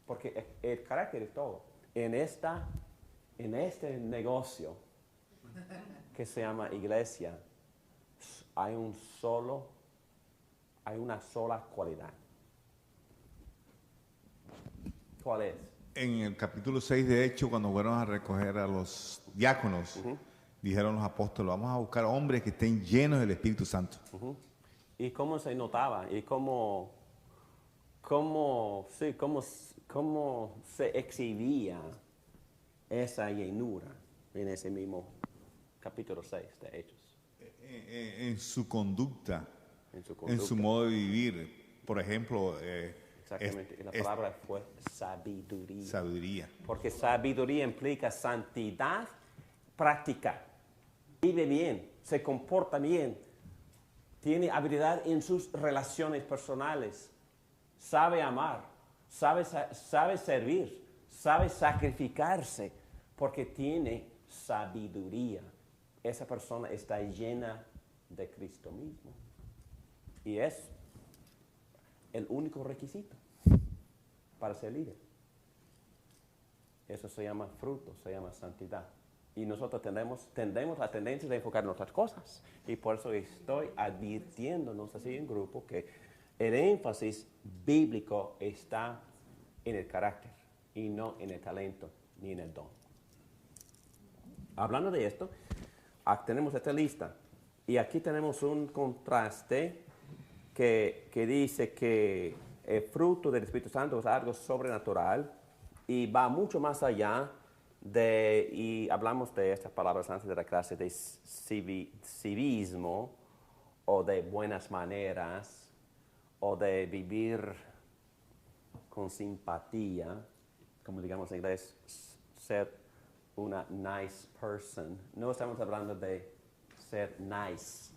Porque el carácter es todo. En este negocio que se llama iglesia, hay una sola cualidad. ¿Cuál es? En el capítulo 6 de Hechos, cuando fueron a recoger a los diáconos, dijeron los apóstoles, vamos a buscar hombres que estén llenos del Espíritu Santo. ¿Y cómo se notaba? ¿Y cómo se exhibía esa llenura en ese mismo capítulo 6 de Hechos? En su conducta, En en su modo de vivir. Por ejemplo, Exactamente. Y la palabra fue sabiduría. Sabiduría. Porque sabiduría implica santidad práctica. Vive bien, se comporta bien, tiene habilidad en sus relaciones personales, sabe amar, sabe servir, sabe sacrificarse, porque tiene sabiduría. Esa persona está llena de Cristo mismo. Y es el único requisito para ser líder. Eso se llama fruto, se llama santidad. Y nosotros tendemos la tendencia de enfocar en otras cosas. Y por eso estoy advirtiéndonos así en grupo que el énfasis bíblico está en el carácter y no en el talento ni en el don. Hablando de esto, tenemos esta lista. Y aquí tenemos un contraste que dice que el fruto del Espíritu Santo es algo sobrenatural y va mucho más allá y hablamos de estas palabras antes de la clase, de civismo o de buenas maneras o de vivir con simpatía, como digamos en inglés, ser una nice person. No estamos hablando de ser nice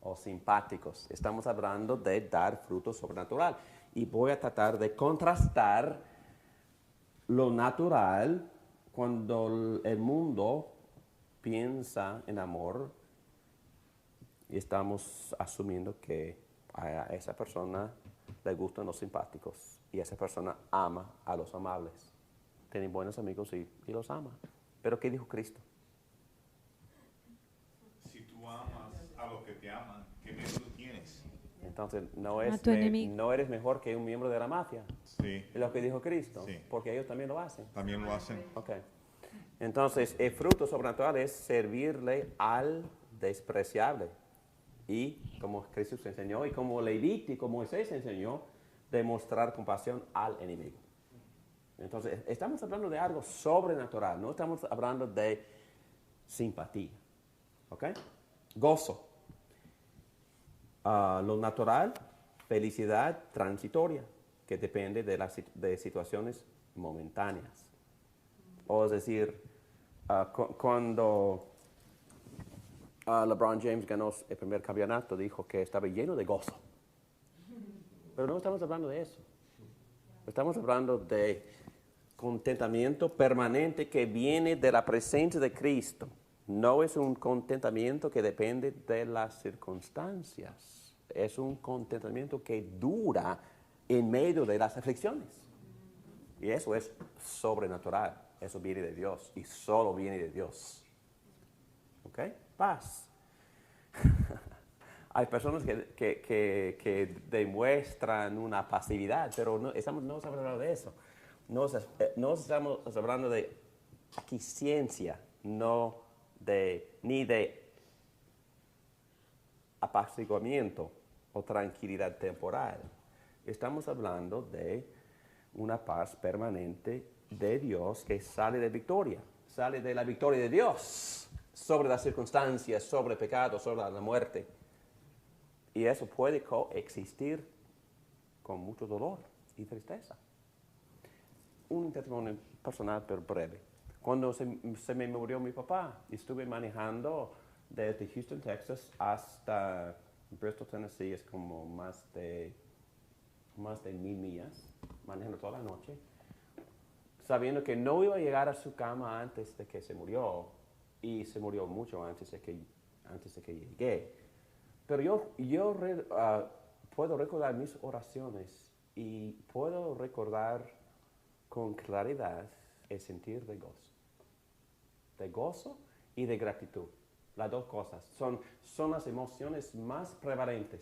o simpáticos. Estamos hablando de dar fruto sobrenatural. Y voy a tratar de contrastar lo natural cuando el mundo piensa en amor y estamos asumiendo que a esa persona le gustan los simpáticos y esa persona ama a los amables. Tienen buenos amigos y los ama. Pero ¿qué dijo Cristo? Si tú amas a los que te aman, ¿qué mérito tienes? Entonces, A tu enemigo. no eres mejor que un miembro de la mafia. Sí, Es lo que dijo Cristo, Sí. porque ellos también lo hacen. también lo hacen. Ok. Entonces, el fruto sobrenatural es servirle al despreciable. Y como Jesús enseñó, y como Levítico, Moisés enseñó, demostrar compasión al enemigo. Entonces, estamos hablando de algo sobrenatural, no estamos hablando de simpatía. ¿Ok? Gozo. Lo natural, felicidad transitoria, que depende de situaciones momentáneas. O es decir, cuando LeBron James ganó el primer campeonato, dijo que estaba lleno de gozo. Pero no estamos hablando de eso. Estamos hablando de contentamiento permanente que viene de la presencia de Cristo. No es un contentamiento que depende de las circunstancias. Es un contentamiento que dura en medio de las aflicciones. Y eso es sobrenatural. Eso viene de Dios y solo viene de Dios. ¿Ok? Paz. Hay personas que demuestran una pasividad, pero no estamos hablando de eso. No estamos hablando de aquiescencia, ni de apaciguamiento o tranquilidad temporal. Estamos hablando de una paz permanente de Dios que sale de victoria, sale de la victoria de Dios sobre las circunstancias, sobre el pecado, sobre la muerte. Y eso puede coexistir con mucho dolor y tristeza. Un testimonio personal pero breve. Cuando se me murió mi papá, estuve manejando desde Houston, Texas, hasta Bristol, Tennessee, es como más de 1,000 millas, manejando toda la noche, sabiendo que no iba a llegar a su cama antes de que se murió, y se murió mucho antes de que llegué. Pero yo puedo recordar mis oraciones y puedo recordar con claridad el sentir de gozo y de gratitud. Las dos cosas son las emociones más prevalentes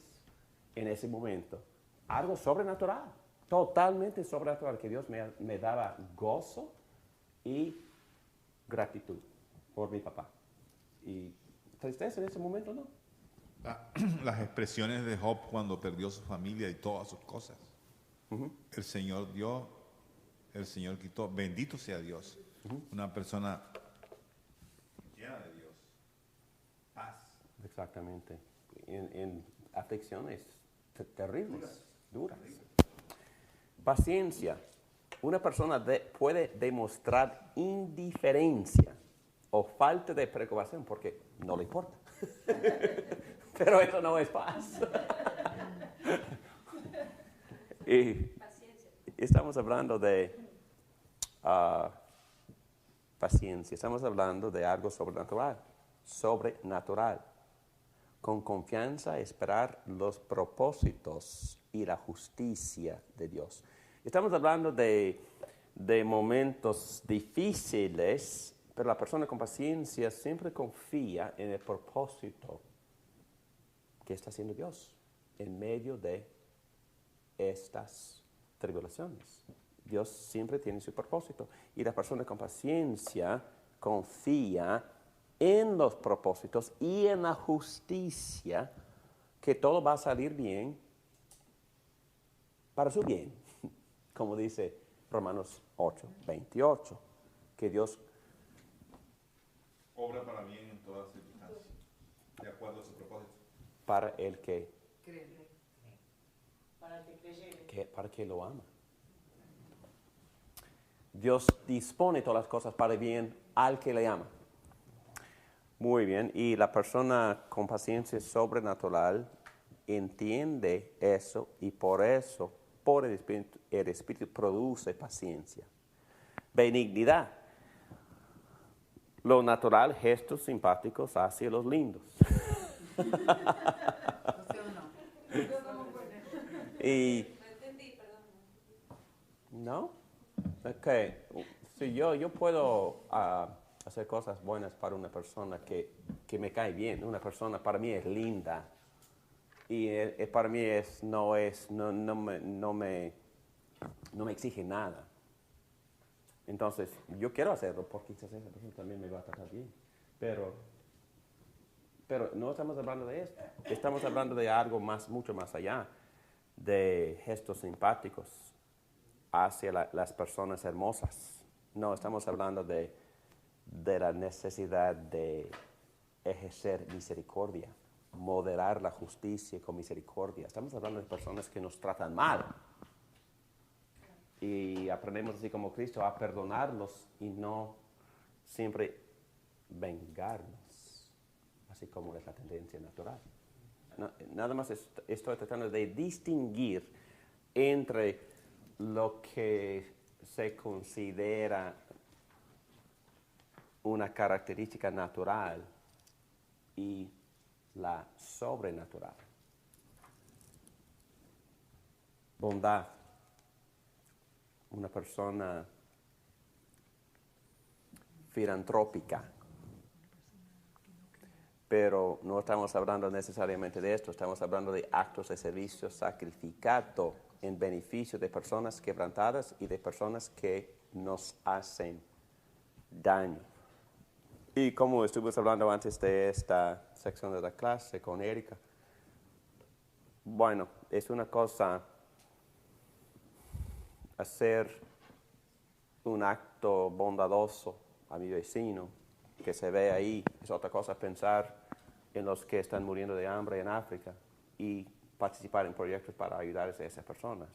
en ese momento. Algo sobrenatural, totalmente sobrenatural, que Dios me daba gozo y gratitud por mi papá. Y tristeza en ese momento, ¿no? Las expresiones de Job cuando perdió su familia y todas sus cosas. El Señor dio, el Señor quitó. Bendito sea Dios. Una persona llena de Dios. Paz. Exactamente. En aflicciones terribles, duras. Paciencia. Una persona puede demostrar indiferencia o falta de preocupación porque no le importa. Pero eso no es paz. Y estamos hablando de paciencia, estamos hablando de algo sobrenatural. Con confianza esperar los propósitos y la justicia de Dios. Estamos hablando de momentos difíciles, pero la persona con paciencia siempre confía en el propósito que está haciendo Dios en medio de estas tribulaciones. Dios siempre tiene su propósito. Y la persona con paciencia confía en los propósitos y en la justicia, que todo va a salir bien para su bien, como dice Romanos 8:28, que Dios obra para bien en todas circunstancias, de acuerdo a su propósito. para el que para el que lo ama. Dios dispone todas las cosas para el bien al que le ama. Muy bien, y la persona con paciencia sobrenatural entiende eso y por eso, por el Espíritu produce paciencia. Benignidad. Lo natural, gestos simpáticos hacia los lindos. Y ¿no? Ok. Si yo puedo hacer cosas buenas para una persona que me cae bien. Una persona para mí es linda. Y para mí no me exige nada. Entonces, yo quiero hacerlo porque quizás esa persona también me va a tratar bien. Pero no estamos hablando de esto. Estamos hablando de algo mucho más allá, de gestos simpáticos hacia las personas hermosas. No, estamos hablando de la necesidad de ejercer misericordia, moderar la justicia con misericordia. Estamos hablando de personas que nos tratan mal. Y aprendemos así como Cristo a perdonarlos y no siempre vengarnos, así como es la tendencia natural. Nada más estoy tratando de distinguir entre lo que se considera una característica natural y la sobrenatural. Bondad. Una persona filantrópica. Pero no estamos hablando necesariamente de esto, estamos hablando de actos de servicio sacrificado en beneficio de personas quebrantadas y de personas que nos hacen daño. Y como estuvimos hablando antes de esta sección de la clase con Erika, bueno, es una cosa hacer un acto bondadoso a mi vecino que se ve ahí. Es otra cosa pensar en los que están muriendo de hambre en África y participar en proyectos para ayudar a esas personas.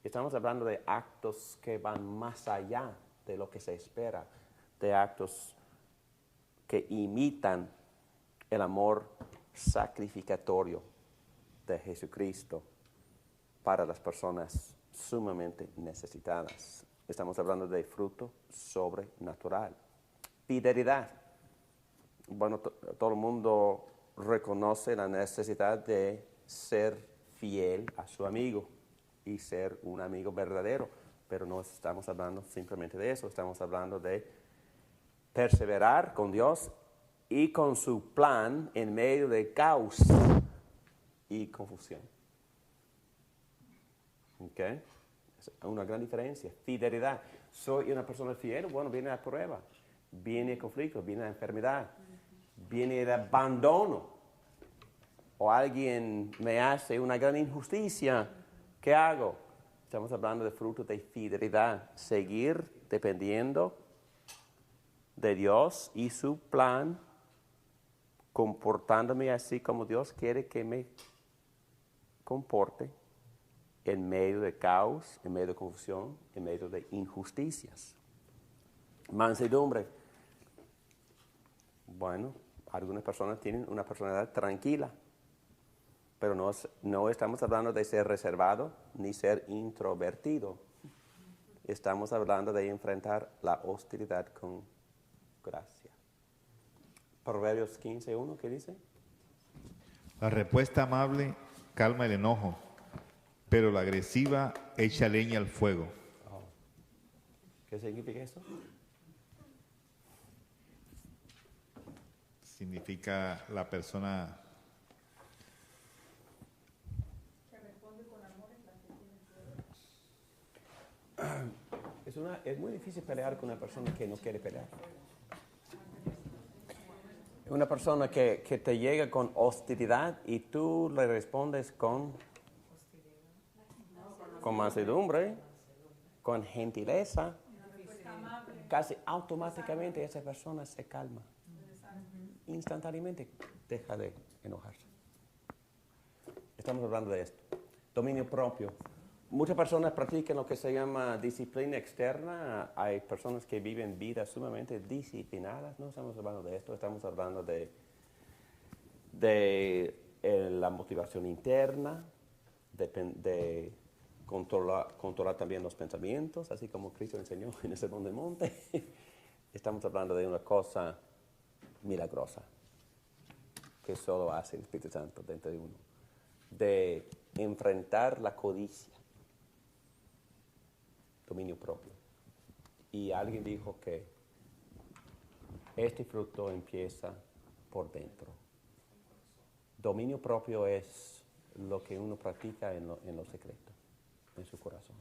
Estamos hablando de actos que van más allá de lo que se espera, de actos que imitan el amor sacrificatorio de Jesucristo para las personas sumamente necesitadas. Estamos hablando de fruto sobrenatural. Fidelidad. Bueno, todo el mundo reconoce la necesidad de ser fiel a su amigo y ser un amigo verdadero, pero no estamos hablando simplemente de eso, estamos hablando de perseverar con Dios y con su plan en medio de caos y confusión. ¿Ok? Es una gran diferencia. Fidelidad. Soy una persona fiel, bueno, viene la prueba, viene el conflicto, viene la enfermedad, viene el abandono. O alguien me hace una gran injusticia, ¿qué hago? Estamos hablando de fruto de fidelidad. Seguir dependiendo de Dios y su plan, comportándome así como Dios quiere que me comporte, en medio de caos, en medio de confusión, en medio de injusticias. Mansedumbre. Bueno, algunas personas tienen una personalidad tranquila, pero no estamos hablando de ser reservado ni ser introvertido. Estamos hablando de enfrentar la hostilidad con gracia. Proverbios 15:1, ¿qué dice? La respuesta amable calma el enojo, pero la agresiva echa leña al fuego. Oh. ¿Qué significa eso? Significa la persona Que responde con amor es la que tiene poder. Es muy difícil pelear con una persona que no quiere pelear. Una persona que te llega con hostilidad y tú le respondes con mansedumbre, con gentileza, casi automáticamente esa persona se calma. Instantáneamente deja de enojarse. Estamos hablando de esto. Dominio propio. Muchas personas practican lo que se llama disciplina externa. Hay personas que viven vidas sumamente disciplinadas. No estamos hablando de esto, estamos hablando de la motivación interna, de controlar también los pensamientos, así como Cristo enseñó en el Sermón del Monte. Estamos hablando de una cosa milagrosa que solo hace el Espíritu Santo dentro de uno. De enfrentar la codicia. Dominio propio. Y alguien dijo que este fruto empieza por dentro. Dominio propio es lo que uno practica en lo secreto, en su corazón,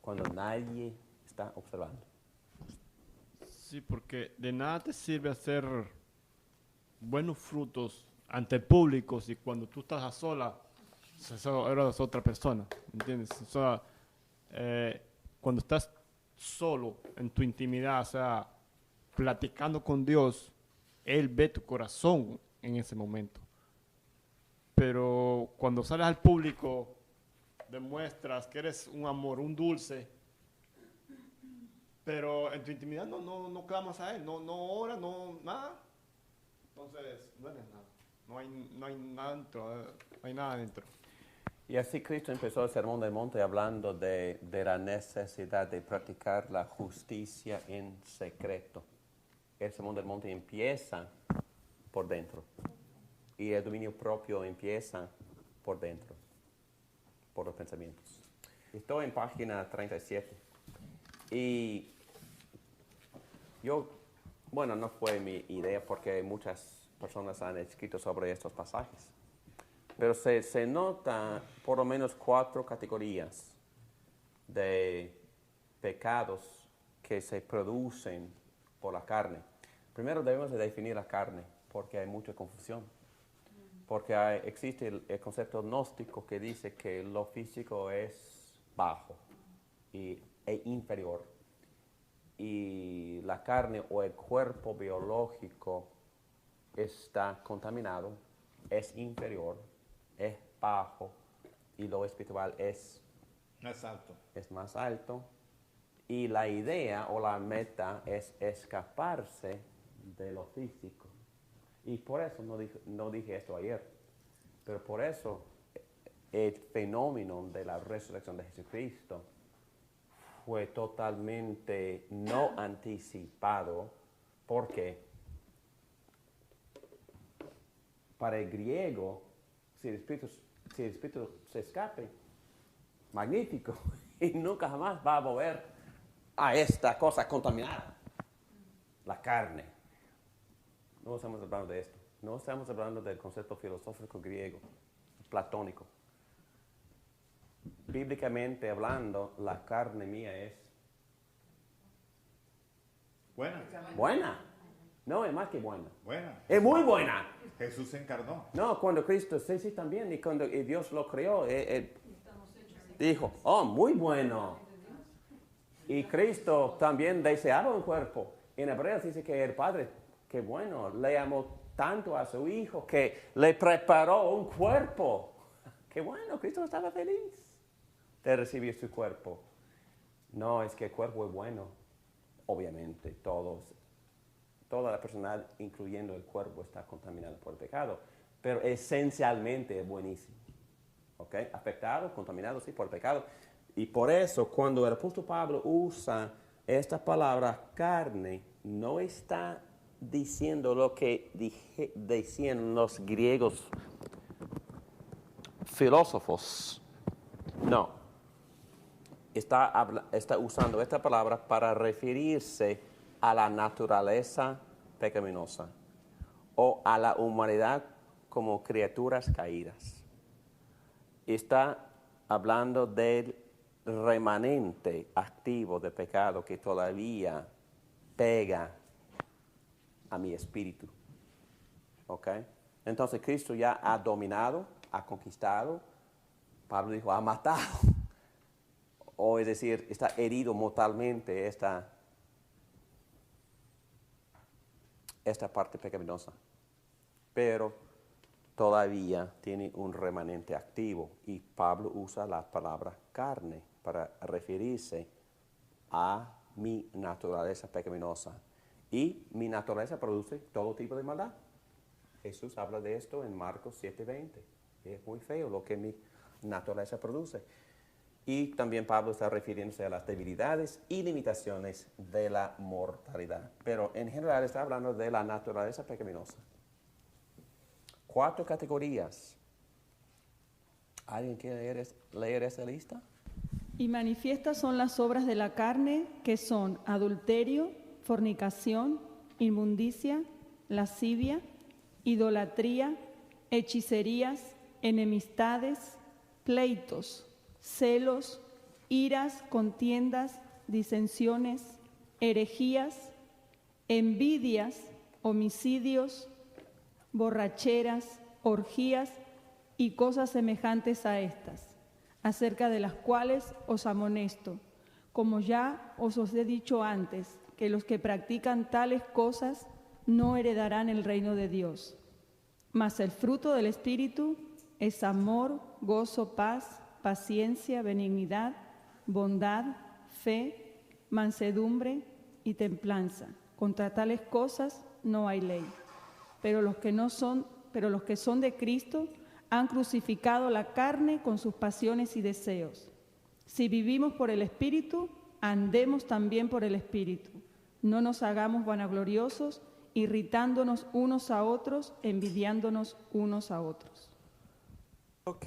cuando nadie está observando. Sí, porque de nada te sirve hacer buenos frutos ante el público si cuando tú estás a sola, eres otra persona, ¿entiendes? O sea, cuando estás solo en tu intimidad, o sea, platicando con Dios, Él ve tu corazón en ese momento. Pero cuando sales al público, demuestras que eres un amor, un dulce, pero en tu intimidad no clamas a Él, no oras, no nada. Entonces, no eres nada. No hay nada dentro. No hay nada dentro. Y así Cristo empezó el Sermón del Monte hablando de la necesidad de practicar la justicia en secreto. El Sermón del Monte empieza por dentro. Y el dominio propio empieza por dentro, por los pensamientos. Estoy en página 37. Y no fue mi idea porque muchas personas han escrito sobre estos pasajes. Pero se nota por lo menos 4 categorías de pecados que se producen por la carne. Primero debemos de definir la carne porque hay mucha confusión. Porque existe el concepto gnóstico que dice que lo físico es bajo e inferior. Y la carne o el cuerpo biológico está contaminado, es inferior, es bajo, y lo espiritual es más alto. Y la idea o la meta es escaparse de lo físico. Y por eso no dije esto ayer, pero por eso el fenómeno de la resurrección de Jesucristo fue totalmente no anticipado, porque para el griego, si el espíritu se escape, magnífico, y nunca jamás va a volver a esta cosa contaminada, la carne. No estamos hablando de esto, no estamos hablando del concepto filosófico griego, platónico. Bíblicamente hablando, la carne mía es buena. No, es más que buena. Es muy buena. Jesús se encarnó. No, cuando Cristo, sí, también, y cuando Dios lo creó, dijo, muy bueno. Y Cristo también deseaba un cuerpo. En Hebreos dice que el Padre, qué bueno, le amó tanto a su Hijo que le preparó un cuerpo. Qué bueno, Cristo estaba feliz de recibir su cuerpo. No, es que el cuerpo es bueno. Obviamente, toda la personalidad, incluyendo el cuerpo, está contaminada por el pecado. Pero esencialmente es buenísimo. ¿Ok? Afectado, contaminado, sí, por el pecado. Y por eso, cuando el apóstol Pablo usa esta palabra carne, no está diciendo lo que decían los griegos filósofos. No. Está usando esta palabra para referirse a la naturaleza pecaminosa o a la humanidad como criaturas caídas. Está hablando del remanente activo de pecado que todavía pega a mi espíritu. ¿Ok? Entonces Cristo ya ha dominado, ha conquistado. Pablo dijo, ha matado. O es decir, está herido mortalmente esta parte pecaminosa. Pero todavía tiene un remanente activo. Y Pablo usa la palabra carne para referirse a mi naturaleza pecaminosa. Y mi naturaleza produce todo tipo de maldad. Jesús habla de esto en Marcos 7:20. Es muy feo lo que mi naturaleza produce. Y también Pablo está refiriéndose a las debilidades y limitaciones de la mortalidad. Pero en general está hablando de la naturaleza pecaminosa. 4 categorías. ¿Alguien quiere leer esa lista? Y manifiestas son las obras de la carne, que son adulterio, fornicación, inmundicia, lascivia, idolatría, hechicerías, enemistades, pleitos, celos, iras, contiendas, disensiones, herejías, envidias, homicidios, borracheras, orgías y cosas semejantes a estas, acerca de las cuales os amonesto, como ya os he dicho antes, que los que practican tales cosas no heredarán el reino de Dios. Mas el fruto del Espíritu es amor, gozo, paz, paciencia, benignidad, bondad, fe, mansedumbre y templanza. Contra tales cosas no hay ley. Pero los que son de Cristo han crucificado la carne con sus pasiones y deseos. Si vivimos por el Espíritu, andemos también por el Espíritu. No nos hagamos vanagloriosos, irritándonos unos a otros, envidiándonos unos a otros. Ok.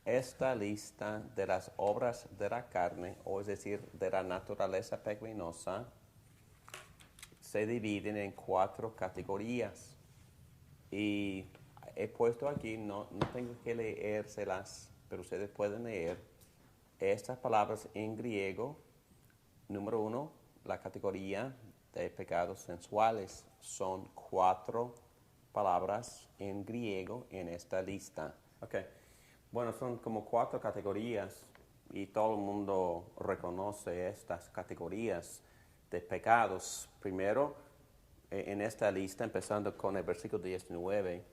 Esta lista de las obras de la carne, o es decir, de la naturaleza pecaminosa, se dividen en 4 categorías. Y he puesto aquí, no tengo que leérselas, pero ustedes pueden leer estas palabras en griego. Número 1, la categoría de pecados sensuales. Son 4 palabras en griego en esta lista. Okay. Bueno, son como 4 categorías y todo el mundo reconoce estas categorías de pecados. Primero, en esta lista, empezando con el versículo 19,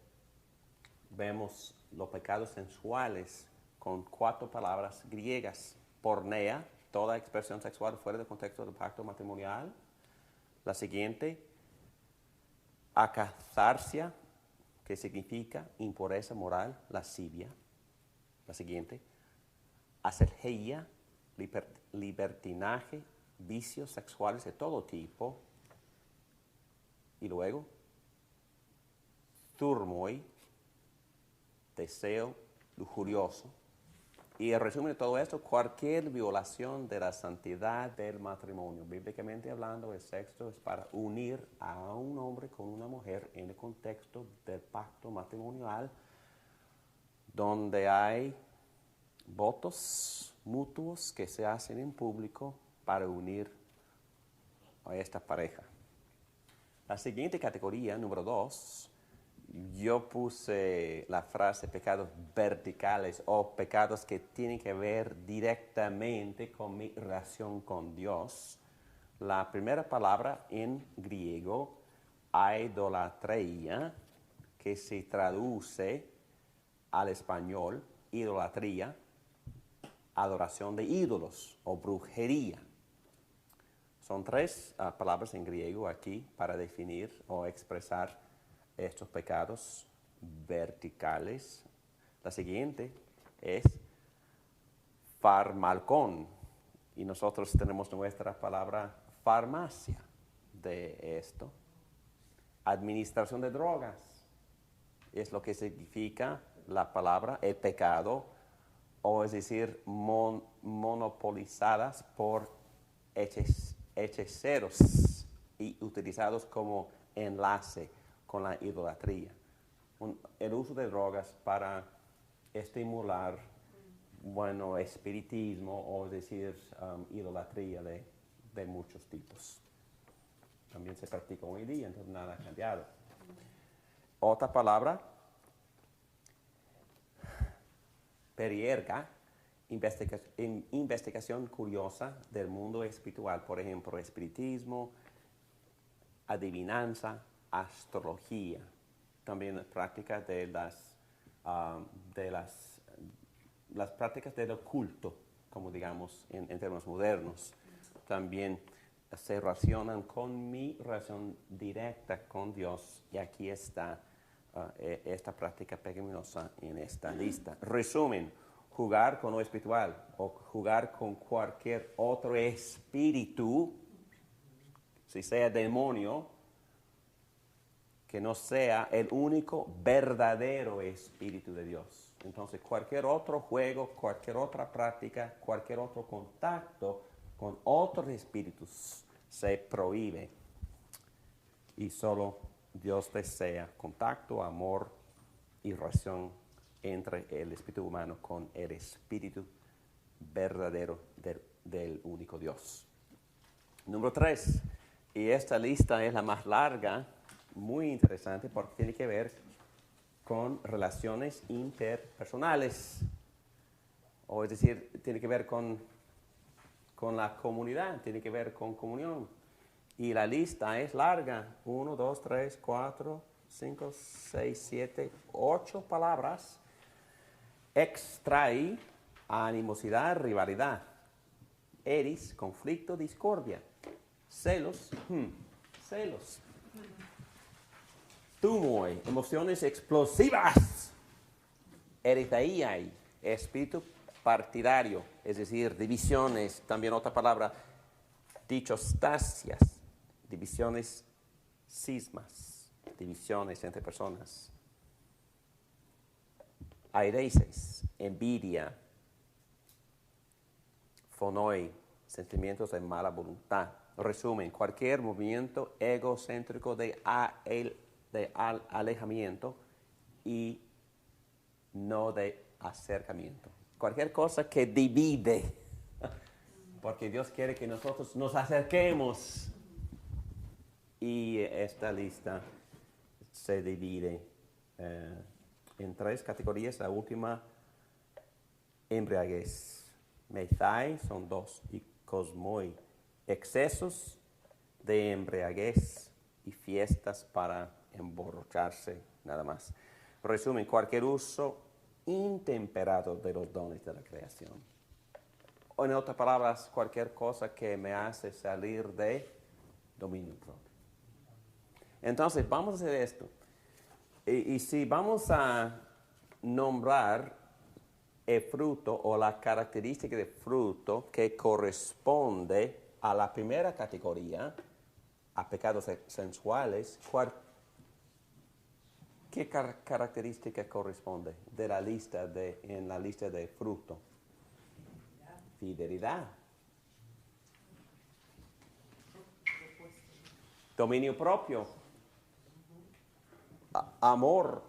vemos los pecados sensuales con 4 palabras griegas. Porneia, toda expresión sexual fuera del contexto del pacto matrimonial. La siguiente, acatharsia, que significa impureza moral, lascivia. La siguiente, asergeia, libertinaje, vicios sexuales de todo tipo. Y luego, thurmoi, deseo lujurioso. Y el resumen de todo esto, cualquier violación de la santidad del matrimonio. Bíblicamente hablando, el sexo es para unir a un hombre con una mujer en el contexto del pacto matrimonial, donde hay votos mutuos que se hacen en público para unir a esta pareja. La siguiente categoría, número 2, yo puse la frase pecados verticales o pecados que tienen que ver directamente con mi relación con Dios. La primera palabra en griego, idolatría, que se traduce al español, idolatría, adoración de ídolos o brujería. Son 3 palabras en griego aquí para definir o expresar estos pecados verticales. La siguiente es farmalcón, y nosotros tenemos nuestra palabra farmacia de esto. Administración de drogas es lo que significa la palabra, el pecado, o es decir, monopolizadas por hechiceros y utilizados como enlace con la idolatría. El uso de drogas para estimular, espiritismo, o es decir, idolatría de muchos tipos. También se practica hoy día, entonces nada ha cambiado. Otra palabra, perierga, investigación curiosa del mundo espiritual, por ejemplo, espiritismo, adivinanza, astrología. También prácticas de las prácticas del oculto, como digamos en términos modernos. También se relacionan con mi relación directa con Dios, y aquí está esta práctica pecaminosa en esta lista. Resumen, jugar con lo espiritual o jugar con cualquier otro espíritu, si sea demonio, que no sea el único verdadero Espíritu de Dios. Entonces, cualquier otro juego, cualquier otra práctica, cualquier otro contacto con otros espíritus se prohíbe. Y solo Dios desea contacto, amor y relación entre el espíritu humano con el espíritu verdadero del único Dios. Número 3, y esta lista es la más larga, muy interesante porque tiene que ver con relaciones interpersonales, o es decir, tiene que ver con la comunidad, tiene que ver con comunión. Y la lista es larga, 1, 2, 3, 4, 5, 6, 7, 8 palabras. Extrae animosidad, rivalidad. Eris, conflicto, discordia. Celos, celos. Tumoi, emociones explosivas. Erithaiai, espíritu partidario, es decir, divisiones, también otra palabra, dichostasias, divisiones, cismas, divisiones entre personas. Aireses, envidia. Fonoi, sentimientos de mala voluntad. Resumen, cualquier movimiento egocéntrico de alejamiento y no de acercamiento. Cualquier cosa que divide, porque Dios quiere que nosotros nos acerquemos. Y esta lista se divide en 3 categorías. La última, embriaguez. Methai son 2 y cosmoi, excesos de embriaguez y fiestas para emborracharse, nada más. Resumen, cualquier uso intemperado de los dones de la creación. O en otras palabras, cualquier cosa que me hace salir de dominio propio. Entonces, vamos a hacer esto. Y si vamos a nombrar el fruto o la característica de fruto que corresponde a la primera categoría, a pecados sensuales, ¿qué característica corresponde de la lista en la lista de fruto? Fidelidad. Dominio propio. Amor.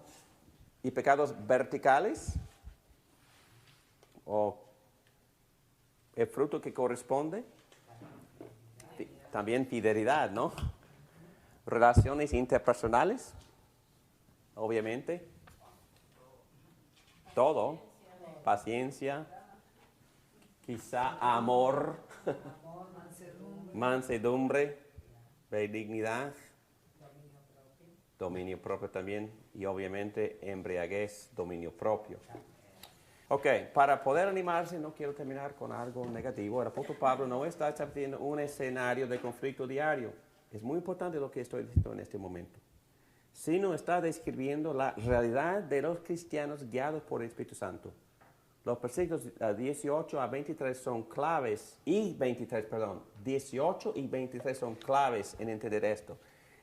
¿Y pecados verticales? ¿O el fruto que corresponde? También fidelidad, ¿no? Relaciones interpersonales, obviamente. Todo. Paciencia. Quizá amor. Mansedumbre. Benignidad. Dominio propio también. Y obviamente embriaguez, dominio propio. Ok, para poder animarse, no quiero terminar con algo negativo. El apóstol Pablo no está estableciendo un escenario de conflicto diario. Es muy importante lo que estoy diciendo en este momento. Sino está describiendo la realidad de los cristianos guiados por el Espíritu Santo. Los versículos 18 a 23 son claves, 18 y 23 son claves en entender esto.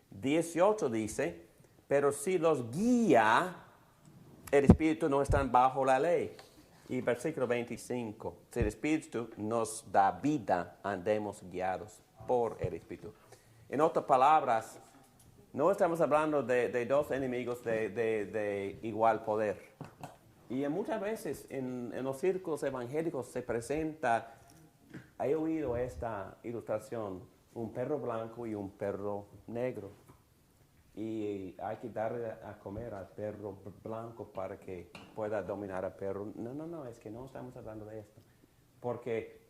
18 dice, pero si los guía, el Espíritu no está bajo la ley. Y versículo 25, si el Espíritu nos da vida, andemos guiados por el Espíritu. En otras palabras, no estamos hablando de dos enemigos de igual poder. Y muchas veces en los círculos evangélicos se presenta, he oído esta ilustración, un perro blanco y un perro negro. Y hay que darle a comer al perro blanco para que pueda dominar al perro. No, es que no estamos hablando de esto. Porque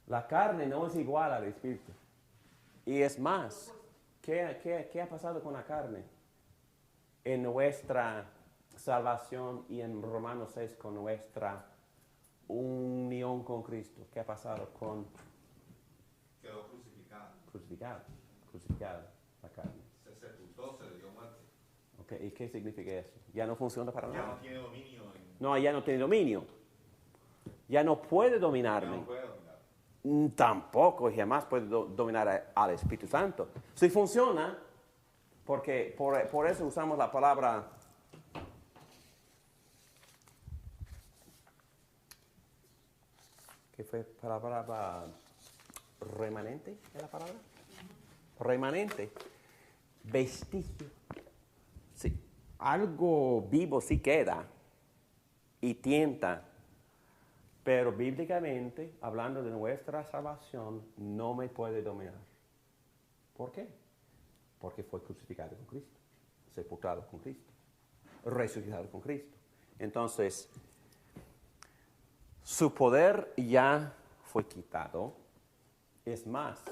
la carne no es igual al espíritu. Y es más, ¿qué ha pasado con la carne? En nuestra salvación y en Romanos 6 con nuestra unión con Cristo. ¿Qué ha pasado con? Quedó crucificada. Crucificada la carne. Se sepultó, se le dio muerte. Okay, ¿y qué significa eso? ¿Ya no funciona para nada? Ya no tiene dominio. No, ya no tiene dominio. Ya no puede dominarme. Ya no puede dominar. Tampoco jamás puede dominar al Espíritu Santo. Si funciona, porque por eso usamos la palabra ¿qué fue la palabra remanente? ¿Es la palabra? Remanente. Vestigio. Sí, algo vivo sí queda, y tienta. Pero bíblicamente, hablando de nuestra salvación, no me puede dominar. ¿Por qué? Porque fue crucificado con Cristo, sepultado con Cristo, resucitado con Cristo. Entonces, su poder ya fue quitado. Es más,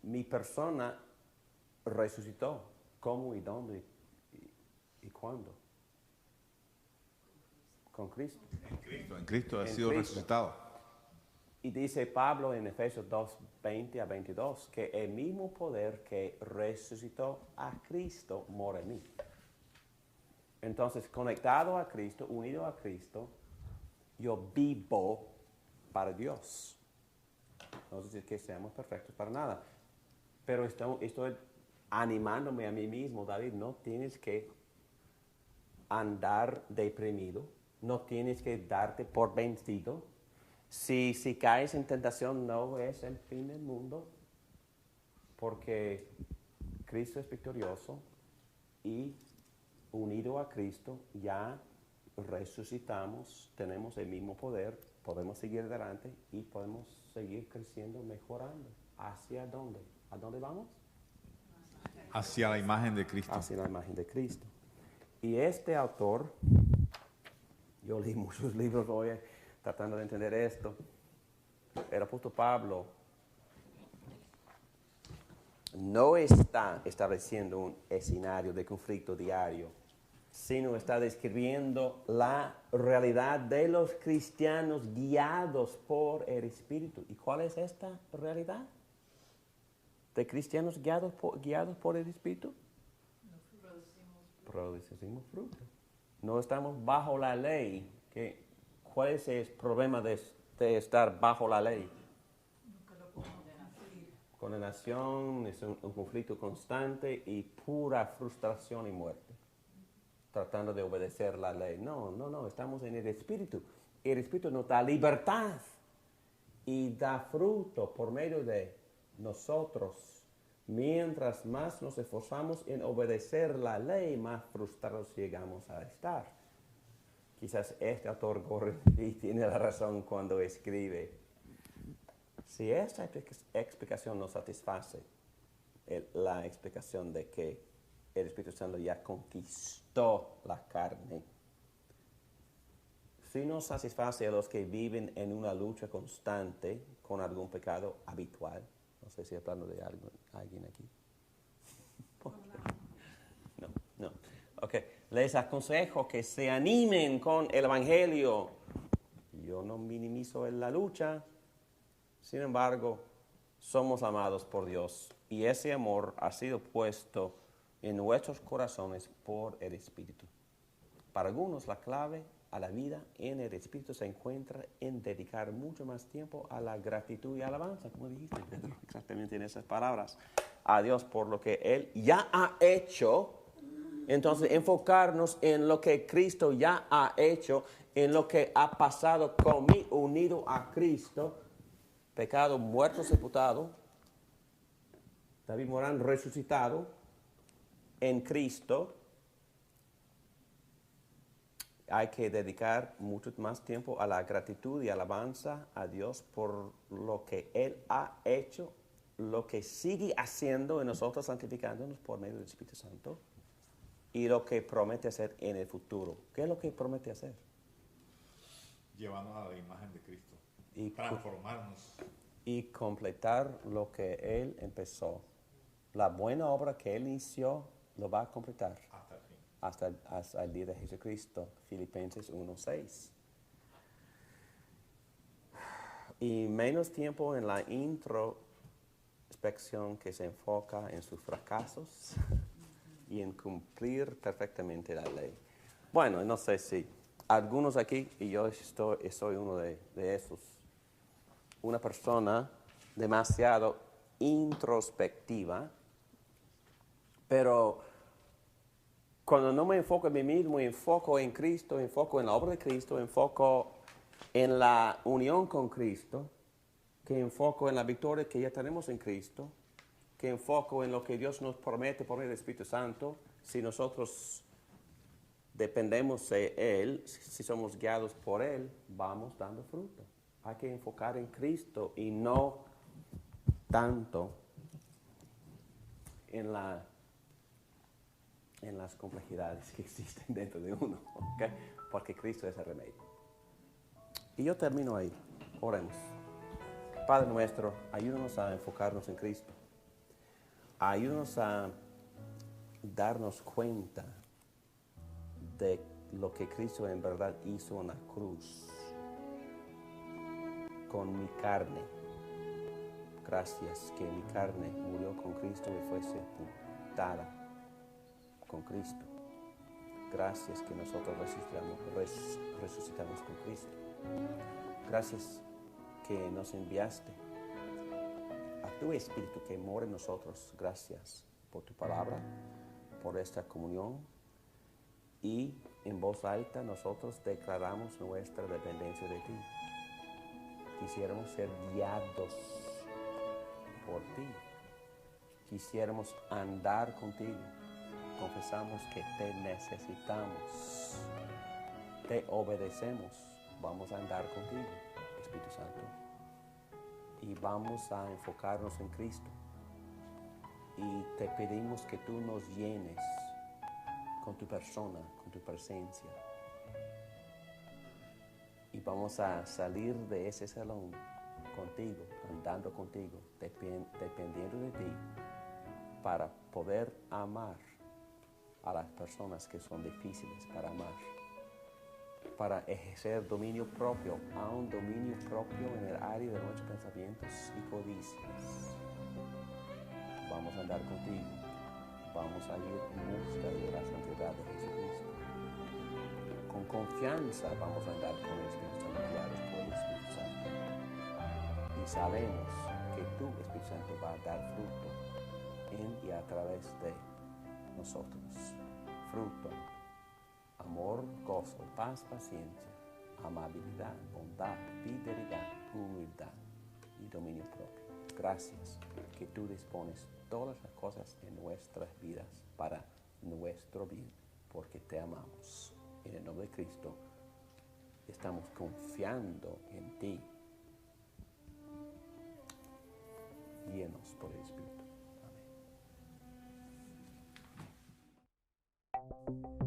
mi persona resucitó. ¿Cómo y dónde y cuándo? Con Cristo. En Cristo ha sido Cristo. resucitado. Y dice Pablo en Efesios 2, 20 a 22, que el mismo poder que resucitó a Cristo mora en mí. Entonces, conectado a Cristo, unido a Cristo, yo vivo para Dios. No es decir que seamos perfectos para nada. Pero estoy animándome a mí mismo, David, no tienes que andar deprimido, no tienes que darte por vencido. Si caes en tentación, no es el fin del mundo, porque Cristo es victorioso y unido a Cristo ya resucitamos, tenemos el mismo poder, podemos seguir adelante y podemos seguir creciendo, mejorando. ¿Hacia dónde? ¿A dónde vamos? Hacia la imagen de Cristo. Hacia la imagen de Cristo. Y este autor, yo leí muchos libros hoy tratando de entender esto. El apóstol Pablo no está estableciendo un escenario de conflicto diario, sino está describiendo la realidad de los cristianos guiados por el Espíritu. ¿Y cuál es esta realidad? ¿De cristianos guiados por el Espíritu? Producimos fruto. No estamos bajo la ley. ¿Cuál es el problema de estar bajo la ley? Condenación, es un conflicto constante y pura frustración y muerte. Tratando de obedecer la ley. No, estamos en el Espíritu. El Espíritu nos da libertad y da fruto por medio de nosotros. Mientras más nos esforzamos en obedecer la ley, más frustrados llegamos a estar. Quizás este autor Gordy tiene la razón cuando escribe: si esta explicación nos satisface, la explicación de que el Espíritu Santo ya conquistó la carne, si nos satisface a los que viven en una lucha constante con algún pecado habitual, no sé si hablando de alguien aquí. No. Ok, les aconsejo que se animen con el Evangelio. Yo no minimizo la lucha, sin embargo, somos amados por Dios y ese amor ha sido puesto en nuestros corazones por el Espíritu. Para algunos la clave a la vida en el Espíritu se encuentra en dedicar mucho más tiempo a la gratitud y alabanza, como dijiste, Pedro, exactamente en esas palabras, a Dios por lo que Él ya ha hecho. Entonces, enfocarnos en lo que Cristo ya ha hecho, en lo que ha pasado conmigo, unido a Cristo, pecado, muerto, sepultado, David Morán resucitado en Cristo. Hay que dedicar mucho más tiempo a la gratitud y alabanza a Dios por lo que Él ha hecho, lo que sigue haciendo en nosotros, santificándonos por medio del Espíritu Santo, y lo que promete hacer en el futuro. ¿Qué es lo que promete hacer? Llevarnos a la imagen de Cristo. Y transformarnos. Y completar lo que Él empezó. La buena obra que Él inició lo va a completar. Hasta el fin. Hasta el día de Jesucristo. Filipenses 1:6. Y menos tiempo en la introspección que se enfoca en sus fracasos y en cumplir perfectamente la ley. Bueno, no sé si algunos aquí, y yo soy uno de esos, una persona demasiado introspectiva, pero cuando no me enfoco en mí mismo, enfoco en Cristo, enfoco en la obra de Cristo, enfoco en la unión con Cristo, que enfoco en la victoria que ya tenemos en Cristo, que enfoco en lo que Dios nos promete por medio del Espíritu Santo, si nosotros dependemos de Él, si somos guiados por Él, vamos dando fruto. Hay que enfocar en Cristo y no tanto en las complejidades que existen dentro de uno, ¿okay? Porque Cristo es el remedio. Y yo termino ahí. Oremos. Padre nuestro, ayúdanos a enfocarnos en Cristo. Ayúdanos a darnos cuenta de lo que Cristo en verdad hizo en la cruz con mi carne. Gracias que mi carne murió con Cristo y fue sepultada con Cristo. Gracias que nosotros resucitamos con Cristo. Gracias que nos enviaste a tu Espíritu que mora en nosotros. Gracias por tu palabra, por esta comunión. Y en voz alta nosotros declaramos nuestra dependencia de ti. Quisiéramos ser guiados por ti. Quisiéramos andar contigo. Confesamos que te necesitamos. Te obedecemos. Vamos a andar contigo, Espíritu Santo. Y vamos a enfocarnos en Cristo. Y te pedimos que tú nos llenes con tu persona, con tu presencia. Y vamos a salir de ese salón contigo, andando contigo, dependiendo de ti, para poder amar a las personas que son difíciles para amar, para ejercer dominio propio, aún dominio propio en el área de nuestros pensamientos y codicias. Vamos a andar contigo, vamos a ir en busca de la santidad de Jesucristo. Con confianza vamos a andar con el Espíritu Santo, guiados por el Espíritu Santo. Y sabemos que tu Espíritu Santo va a dar fruto en y a través de nosotros. Fruto, amor, gozo, paz, paciencia, amabilidad, bondad, fidelidad, humildad y dominio propio. Gracias que tú dispones todas las cosas en nuestras vidas para nuestro bien, porque te amamos. En el nombre de Cristo, estamos confiando en ti. Guíenos por el Espíritu. Amén.